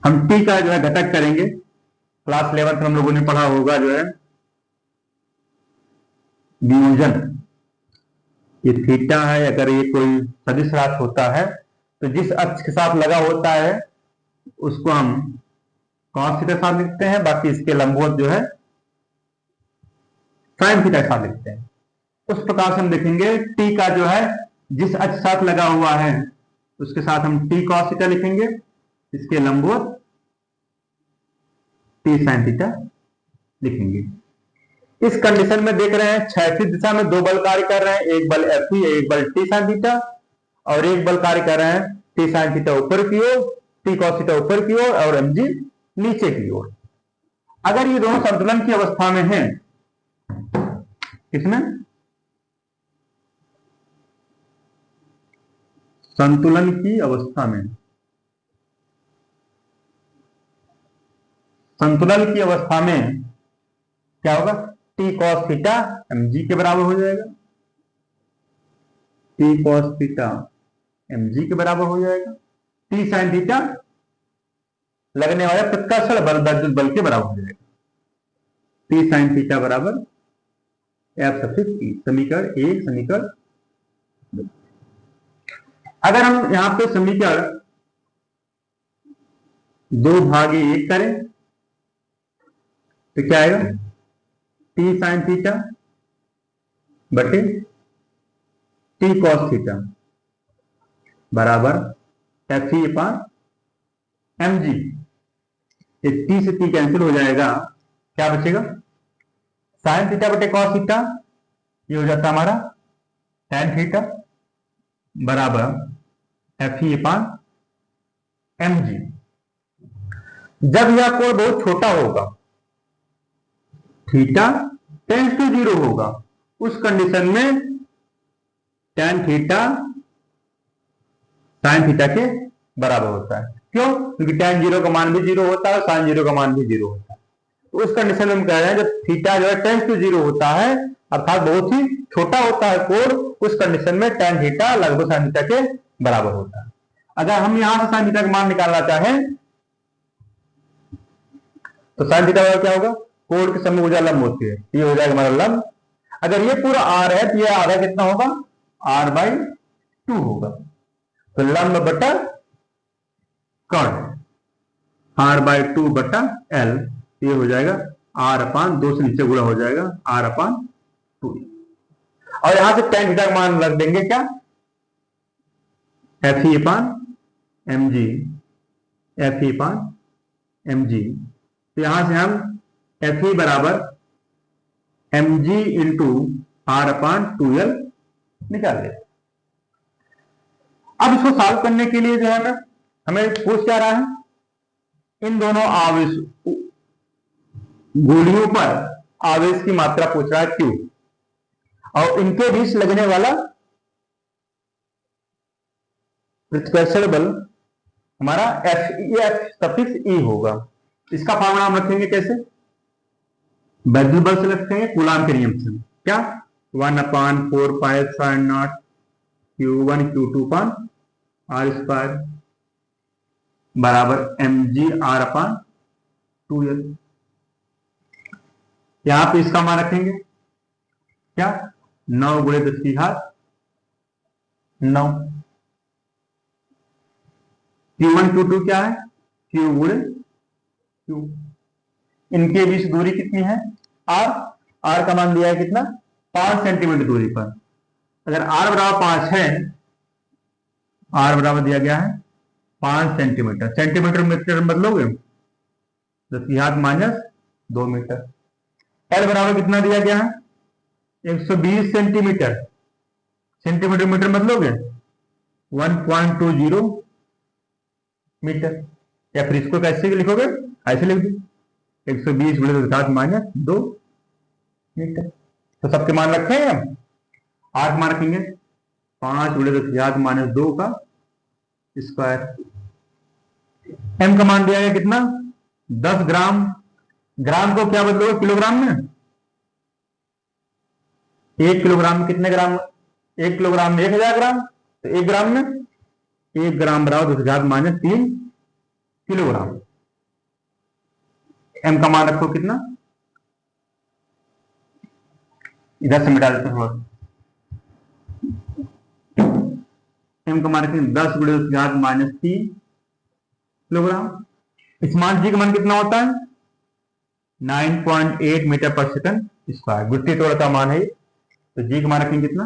हम T का जो है घटक करेंगे। क्लास 11 में हम लोगों ने पढ़ा होगा जो है वियोजन। ये थीटा है, अगर ये कोई सदिश राशि होता है तो जिस अक्ष के साथ लगा होता है उसको हम cos थीटा के साथ लिखते हैं, बाकी इसके लंबवत जो है sin थीटा के साथ लिखते हैं। उस प्रकार से हम देखेंगे T का जो है जिस अक्ष साथ लगा हुआ है उसके साथ हम T cos थीटा लिखेंगे, इसके लंबवत T sin थीटा लिखेंगे। इस कंडीशन में देख रहे हैं क्षैतिज दिशा में दो बल कार्य कर रहे हैं, एक बल F, एक बल T sin थीटा, और एक बल कार्य कर रहे हैं T sin थीटा ऊपर की ओर, T cos थीटा ऊपर की ओर और mg नीचे की ओर। अगर ये दोनों संतुलन की अवस्था में हैं, किसमें? संतुलन की अवस्था में। संतुलन की अवस्था में क्या होगा? T cos थीटा mg के बराबर हो जाएगा। T cos थीटा mg के बराबर हो जाएगा। T sin थीटा लगने वाला प्रतिकर्षण बल वैद्युत बल के बराबर हो जाएगा। T sin थीटा बराबर F सफिक्स T। समीकरण 1, समीकरण 2। अगर हम यहां पे समीकरण 2/1 करें तो क्या आएगा? T sin थीटा बटे T cos थीटा बराबर F/mg। ये T से T कैंसिल हो जाएगा, क्या बचेगा? sin थीटा बटे cos थीटा, ये हो जाता हमारा tan थीटा बराबर एफ ई अपान एम जी। जब यह कोण बहुत छोटा होगा, थीटा टेंस टू 0 होगा, उस कंडीशन में tan थीटा sin थीटा के बराबर होता है। क्यों? क्योंकि tan 0 का मान भी 0 होता है और sin 0 का मान भी 0 होता है। तो उस कंडीशन में हम कह रहे हैं जब थीटा जो है टेंस टू 0 होता है, अर्थात बहुत ही छोटा होता है कोण, उस कंडीशन में tan थीटा लगभग sin थीटा के बराबर होता है। अगर हम यहां से sin थीटा का मान निकालना चाहें तो sin थीटा क्या होगा? कोण के सम्मुख भुजा लंब होती है, ये हो जाएगा हमारा लंब। अगर ये पूरा r है तो ये आधा कितना होगा? r/2 होगा। तो लंब बटा कर्ण r/2 बटा l, ये हो जाएगा r/2 से नीचे गुणा हो जाएगा r/2। और यहां से tan थीटा का मान रख देंगे क्या? एफ ई अपान एम जी, एफ ई अपान एम जी। तो यहां से हम एफ ई बराबर एम जी इंटू r/2l निकाल लें। अब इसको सॉल्व करने के लिए जो है ना, हमें पूछ क्या रहा है? इन दोनों आवेश गोलियों पर आवेश की मात्रा पूछ रहा है Q, और इनके बीच लगने वाला प्रतिकर्षण बल हमारा F सफिक्स E होगा। इसका फॉर्मूला हम रखेंगे कैसे? वैद्युत बल से रखेंगे कूलाम के नियम से। क्या? 1/4 पाई sin not Q1 Q2 upon R square बराबर mg r/2l। यहां पे इसका मान रखेंगे क्या? 9 × 10⁹9। Q1 Q2 क्या है? Q × Q। इनके बीच दूरी कितनी है? R। R का मान दिया है कितना? 5 सेंटीमीटर दूरी पर। अगर R बराबर 5 है, R बराबर दिया गया है 5 सेंटीमीटर, सेंटीमीटर मीटर बदलोगे 10⁻² मीटर। L बराबर कितना दिया गया है? 120 सेंटीमीटर, सेंटीमीटर मीटर बदलोगे 1.20 मीटर। या फिर इसको कैसे लिखोगे? ऐसे लिख दो 120 × 10⁻² मीटर। तो सबके मान रखे हैं हम। R का मान रखेंगे 5 × 10⁻² का स्क्वायर। M का मान दिया गया कितना? 10 ग्राम। ग्राम को क्या बदलोगे किलोग्राम में? 1 किलोग्राम में कितने ग्राम? 1 किलोग्राम में 1000 ग्राम। तो 1 ग्राम में 1 ग्राम बराबर 10⁻³ किलोग्राम। M का मान रखो कितना? इधर से मिटा देते हैं। M का मान रखेंगे 10 × 10⁻³ किलोग्राम। इस मान जी का मान कितना होता है? 9.8 मीटर पर सेकंड स्क्वायर। गुत्ती तोड़ का मान है, तो जी का मान रखेंगे कितना?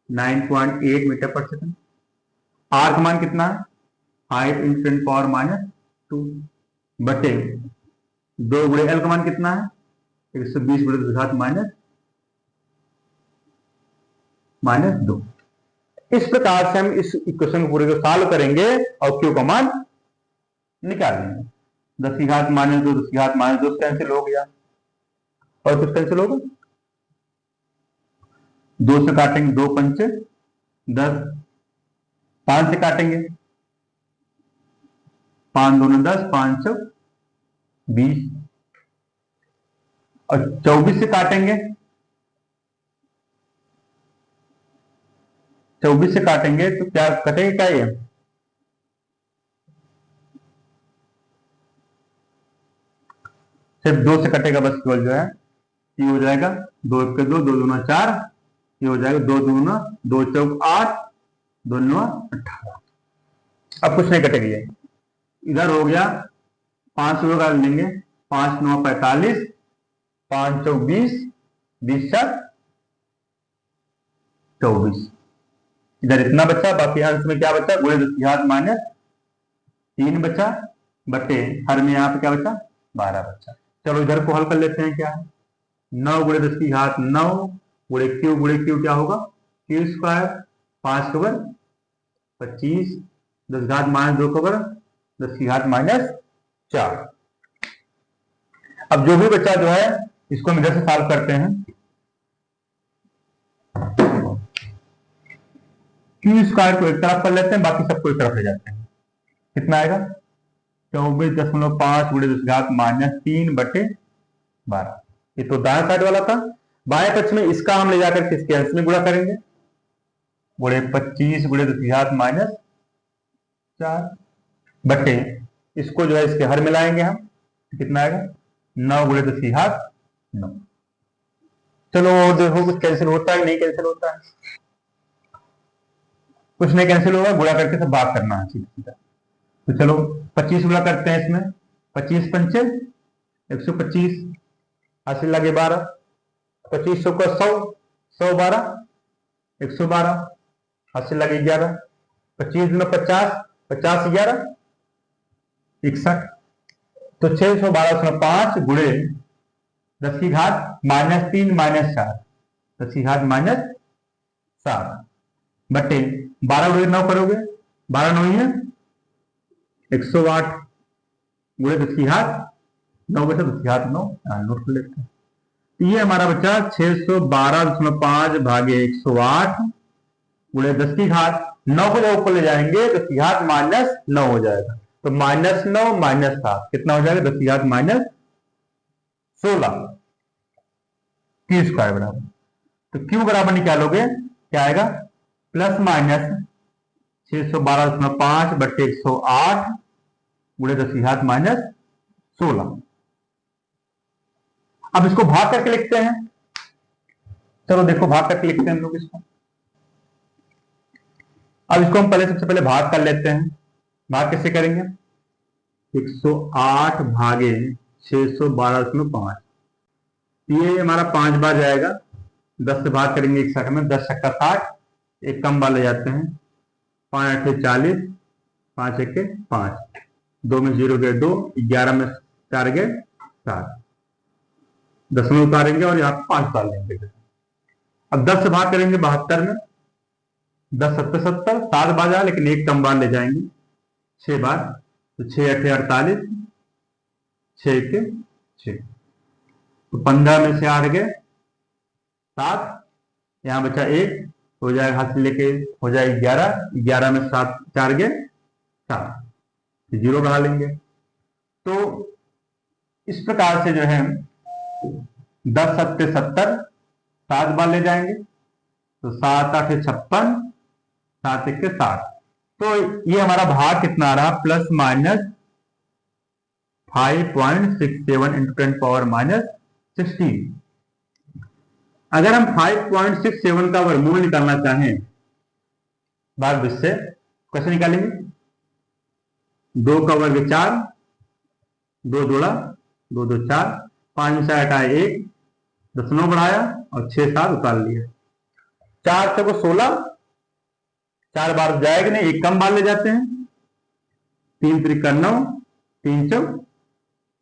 9.8 मीटर पर सेकंड। R का मान कितना है? 5 × 10⁻² बटे 2 × L का मान कितना है? 120 × 10⁻²। इस प्रकार से हम इस इक्वेशन को पूरे को सॉल्व करेंगे और Q का मान निकालेंगे। 10⁻², 10⁻² कैंसिल हो गया, और कुछ कैंसिल होगा? 2 से काटेंगे 2 पंचे 10, 5 से काटेंगे 5 दूनी 10, 5 चौक 20, और 24 से काटेंगे 24 से काटेंगे तो क्या कटेगा? क्या ये सिर्फ 2 से कटेगा बस, केवल जो है ये हो जाएगा 2 × 2, 2 दूना 4, ये हो जाएगा 2 दूना 2 चौक 8, 2 9 18। अब कुछ नहीं कटेगा, ये इधर हो गया 5 का लेंगे, 5 9 45, 5 चौक 20, 20 4 24। इधर इतना बचा, बाकी अंश में क्या बचा? × 10⁻³ बचा बटे हर में यहाँ पे क्या बचा? 12 बचा। चलो इधर को हल कर लेते हैं। क्या है? 9 × 10⁻⁹ × Q क्या होगा? क्यू स्क्वायर 5 कवर 25, 10 घात -2 कवर 10 की घात -4। अब जो भी बच्चा जो है इसको हम इधर से सॉल्व करते हैं। क्यू स्क्वायर को एक तरफ कर लेते हैं, बाकी सबको एक तरफ ले जाते हैं। कितना आएगा 24.5 गुणे 10 घात -3/12। ये तो दाएं साइड वाला था। बाएं पक्ष में इसका हम ले जाकर के इसके अंश में गुणा करेंगे, गुणे 25 गुणे 10 की घात -4 बटे इसको जो है इसके हर में लाएंगे हम, कितना आएगा 9 गुणे 10 की घात 9। चलो और देखो कुछ कैंसिल होता है नहीं कैंसिल होता है, कुछ नहीं कैंसिल होगा, गुणा करके सब बात करना है सीधा। तो चलो 25 गुणा करते हैं इसमें, 25 पंचे 125, 80 लगे 12, 2500 का 100, 100 12 112, 80 लगे 11, 25 में 50, 50 11 61। तो 612 उसमें 5 गुणे 10 की घात -3 -4, 10 की घात -7 बटे 12 गुणे 9 करोगे, 12 9 है 108 गुणे 10 की घात 9 बटे 10 की घात 9, नोट कर लेते हैं। ये हमारा बच्चा 612.5 भागे 108 गुणे 10 की घात 9 को जब ऊपर ले जाएंगे 10 की घात -9 हो जाएगा। तो -9 -7 कितना हो जाएगा 10 की घात -16 क्यू स्क्वायर बराबर। तो क्यू बराबर निकालोगे क्या आएगा +/612.5 बटे 108 गुणे 10 की घात -16। अब इसको भाग करके लिखते हैं। चलो देखो भाग करके लिखते हैं हम लोग इसको। अब इसको हम पहले सबसे पहले भाग कर लेते हैं। भाग कैसे करेंगे 108 भागे 612.5, ये हमारा 5 बार जाएगा, 10 से भाग करेंगे 61 में, 10 छक्का 60, एक कम बार ले जाते हैं, 5 8 40, 5 1 5, 2 में 0 गए 2, 11 में 4 गए 7, 10 में उतारेंगे और यहाँ 5 डाल लेंगे। अब 10 से भाग करेंगे 72 में, 10 7 70, 7 बार जाए लेकिन एक कम बार ले जाएंगे 6 बार, तो 6 8 48, 6 1 6, तो 15 में से 8 गए 7, यहाँ बचा 1 हो जाएगा, हाथ से लेके हो जाएगा 11, 11 में 7 4 गए 7, 0 बढ़ा लेंगे। तो इस प्रकार से जो है 10 7 70, 7 बार ले जाएंगे, तो 7 8 56, 7 1 60। तो ये हमारा भाग कितना आ रहा +/5.67 इंटू 10⁻16। अगर हम 5.67 का वर्गमूल निकालना चाहें भाग 20 से, कैसे निकालेंगे 2 का वर्ग 4, 2 जोड़ा 2 2 4, 5 में से हटाए 1, 10 9 बढ़ाया और 6 7 उतार लिया, 4 से को 16, 4 बार जाएगा नहीं, एक कम बार ले जाते हैं, 3 3 9, 3 4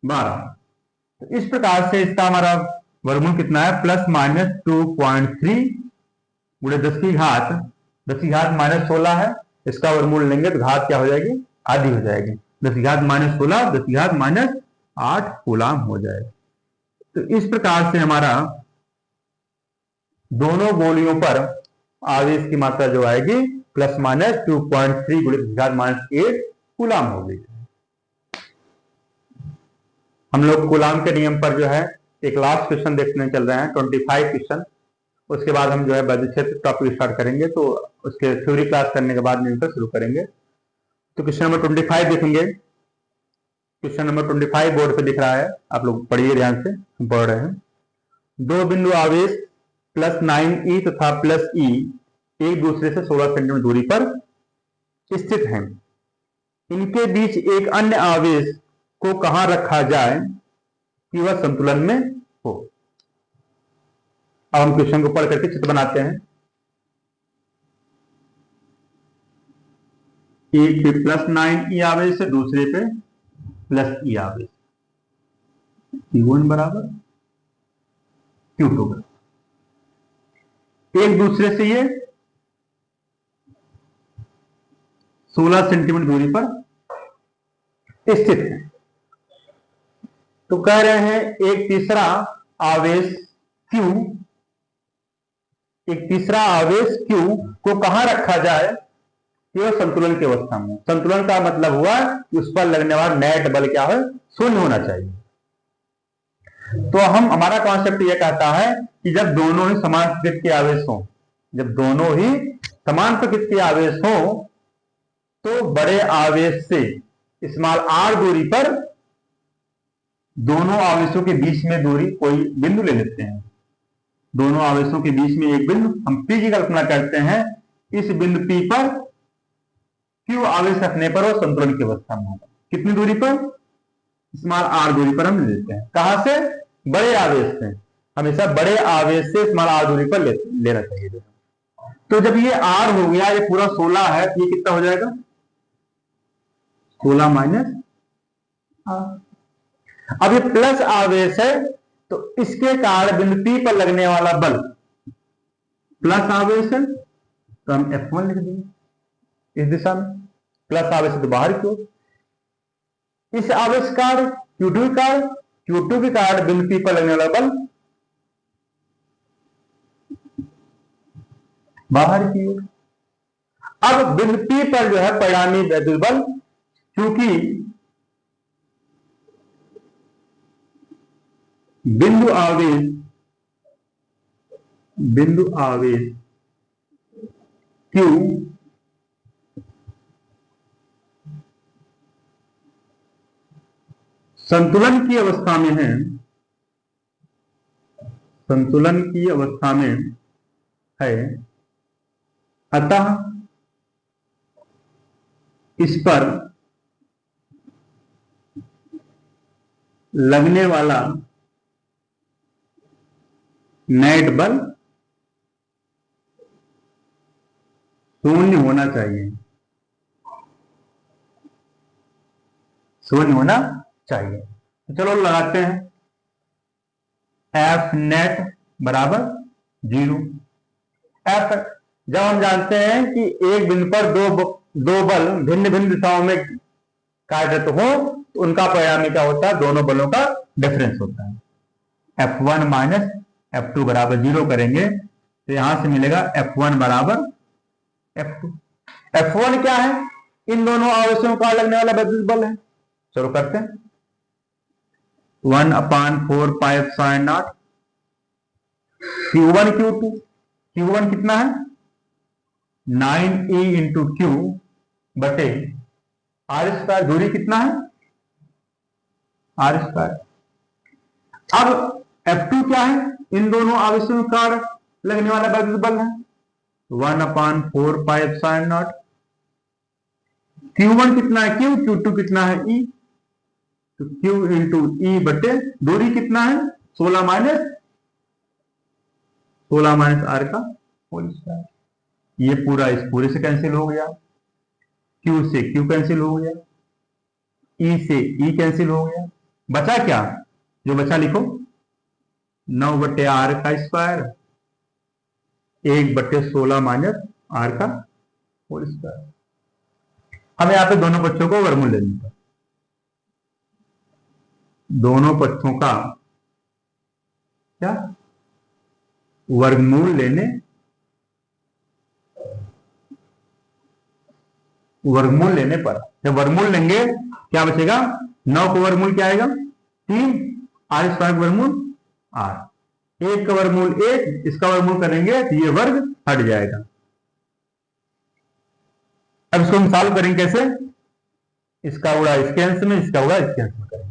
12। तो इस प्रकार से इसका हमारा वर्गमूल कितना है +/2.3 गुणे 10 की घात -16 है, इसका वर्गमूल लेंगे तो घात क्या हो जाएगी आधी हो जाएगी, 10 की घात -16 10 की घात -8 कूलाम हो जाएगा। तो इस प्रकार से हमारा दोनों गोलियों पर आवेश की मात्रा जो आएगी +/2.3 गुणे 10 की घात -8 कूलाम होगी। हम लोग कूलाम के नियम पर जो है एक लास्ट क्वेश्चन देखने चल रहे हैं, 25 क्वेश्चन। उसके बाद हम जो है विद्युत क्षेत्र टॉपिक स्टार्ट करेंगे, तो उसके थ्योरी क्लास करने के बाद न्यूटन शुरू करेंगे। तो क्वेश्चन नंबर 25 देखेंगे। क्वेश्चन नंबर 25 बोर्ड पे दिख रहा है, आप लोग पढ़िए ध्यान से, हम पढ़ रहे हैं। दो बिंदु आवेश +9e तथा +e एक दूसरे से 16 सेंटीमीटर दूरी पर स्थित हैं। इनके बीच एक अन्य आवेश को कहां रखा जाए कि वह संतुलन में हो। अब हम क्वेश्चन को पढ़ करके चित्र बनाते हैं। एक पे +9e आवेश है, दूसरे पे +e आवेश, Q1 बराबर Q2। एक दूसरे से ये 16 सेंटीमीटर दूरी पर स्थित है। तो कह रहे हैं एक तीसरा आवेश Q, एक तीसरा आवेश Q को कहां रखा जाए? केवल संतुलन की अवस्था में। संतुलन का मतलब हुआ कि उस पर लगने वाला नेट बल क्या है? शून्य होना चाहिए। तो हमारा कॉन्सेप्ट यह कहता है कि जब दोनों ही समान प्रकृति के आवेश हो, जब दोनों ही समान प्रकृति के आवेश हो तो बड़े आवेश से स्मॉल r दूरी पर दोनों आवेशों के बीच में दूरी कोई बिंदु ले लेते हैं। दोनों आवेशों के बीच में एक बिंदु हम P की कल्पना करते हैं। इस बिंदु P पर Q आवेश रखने पर वो संतुलन की अवस्था में होगा। कितनी दूरी पर? स्मॉल r दूरी पर हम ले लेते हैं। कहां से? बड़े आवेश से। हमेशा बड़े आवेश से स्मॉल r दूरी पर लेना चाहिए। तो जब ये r हो गया, ये पूरा 16 है, तो ये कितना हो जाएगा? 16 माइनस r। अब ये प्लस आवेश है तो इसके कारण बिंदु P पर लगने वाला बल प्लस आवेश है, तो हम F1 लिख देंगे इस दिशा में। प्लस आवेश है तो बाहर की ओर। इस आवेश कारण Q2 के कारण बिंदु P पर लगने वाला बल बाहर की ओर। अब बिंदु P पर जो है परिणामी वैद्युत बल, क्योंकि बिंदु आवेश Q संतुलन की अवस्था में है, संतुलन की अवस्था में है, अतः इस पर लगने वाला नेट बल शून्य होना चाहिए, शून्य होना चाहिए। तो चलो लगाते हैं F नेट बराबर 0। F जब हम जानते हैं कि एक बिंदु पर दो बल भिन्न भिन्न दिशाओं में कार्यरत हो तो उनका परिणामी क्या होता है? दोनों बलों का डिफरेंस होता है। F1 माइनस F2 बराबर 0 करेंगे तो यहां से मिलेगा F1 बराबर F2। F1 क्या है? इन दोनों आवेशों का लगने वाला वैद्युत बल है। चलो करते हैं। 1/4 pi epsilon not Q1 Q2। Q1 कितना है? 9E इंटू Q बटे R स्क्वायर। दूरी कितना है? R square. अब F2 क्या है? इन दोनों आवेशों का लगने वाला वैद्युत बल है 1/4 पाई एप्सिलॉन नॉट। Q1 कितना है? Q। Q2 कितना है? E। तो Q इंटू E बटे दूरी कितना है? 16 माइनस R का होल स्क्वायर। ये पूरा इस पूरे से कैंसिल हो गया, Q से Q कैंसिल हो गया, E से E कैंसिल हो गया। बचा क्या? जो बचा लिखो 9 बटे R का स्क्वायर 1 बटे 16 माइनस R का होल स्क्वायर। हमें यहाँ पे दोनों पक्षों को वर्गमूल लेना था। दोनों पक्षों का क्या वर्गमूल लेने, वर्गमूल लेने पर जब वर्गमूल लेंगे क्या बचेगा? 9 का वर्गमूल क्या आएगा? 3। R स्क्वायर का वर्गमूल R। 1 का वर्गमूल 1, इसका वर्गमूल करेंगे तो ये वर्ग हट जाएगा। अब इसको हम सॉल्व करेंगे कैसे? इसका गुणा इसके अंश में, इसका गुणा इसके अंश में करेंगे।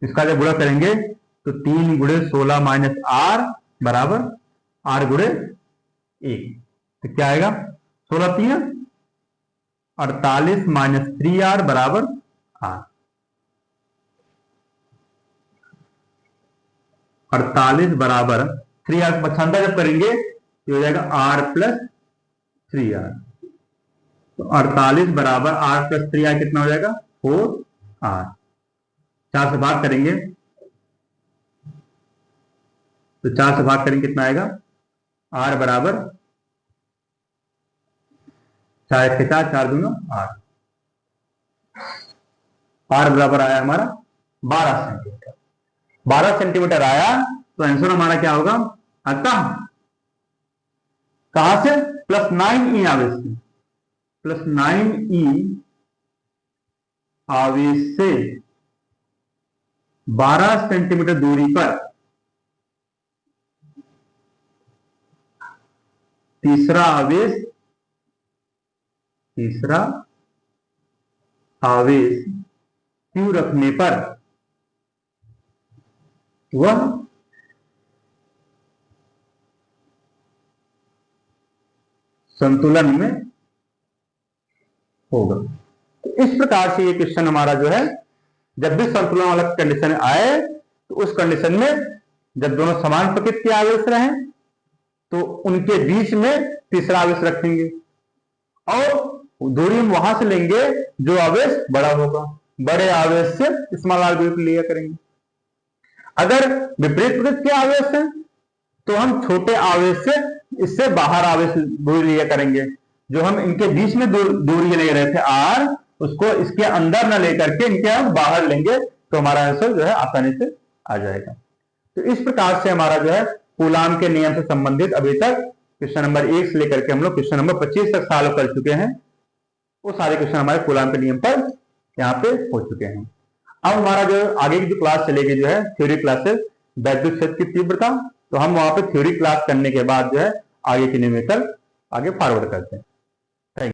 इसका जब गुणा करेंगे तो 3 गुणे 16 माइनस R बराबर R गुणे 1। तो क्या आएगा? 16 3 48 माइनस 3R बराबर R। 48 बराबर 3R को पछानता जब करेंगे तो हो जाएगा R प्लस 3R। तो 48 बराबर R प्लस 3R कितना हो जाएगा? 4R। 4 से भाग करेंगे तो 4 से भाग करेंगे कितना आएगा? R बराबर 4 1 4 4 दूंगा 8। आर बराबर आया हमारा 12 सेंटीमीटर। 12 सेंटीमीटर आया तो आंसर हमारा क्या होगा, अतः कहां से +9e आवेश से, +9e आवेश से 12 सेंटीमीटर दूरी पर तीसरा आवेश Q रखने पर वह संतुलन में होगा। तो इस प्रकार से ये क्वेश्चन हमारा जो है, जब भी संतुलन वाला कंडीशन आए तो उस कंडीशन में जब दोनों समान प्रकृति के आवेश रहें तो उनके बीच में तीसरा आवेश रखेंगे और दूरी हम वहां से लेंगे जो आवेश बड़ा होगा, बड़े आवेश से स्मॉल आवेश लिया करेंगे। अगर विपरीत प्रकृति के आवेश है तो हम छोटे आवेश से इससे बाहर आवेश दूरी लिया करेंगे। जो हम इनके बीच में दूरी ले रहे थे आर, उसको इसके अंदर न लेकर के इनके हम बाहर लेंगे तो हमारा आंसर जो है आसानी से आ जाएगा। तो इस प्रकार से हमारा जो है कूलाम के नियम से संबंधित अभी तक क्वेश्चन नंबर 1 से लेकर के हम लोग क्वेश्चन नंबर 25 तक सॉल्व कर चुके हैं। वो सारे क्वेश्चन हमारे कूलाम के नियम पर यहाँ पे हो चुके हैं। अब हमारा जो आगे की जो क्लास चलेगी जो है थ्योरी क्लासेस, वैद्युत क्षेत्र की तीव्रता, तो हम वहां पे थ्योरी क्लास करने के बाद जो है आगे के न्यूमेरिकल आगे फॉरवर्ड करते हैं।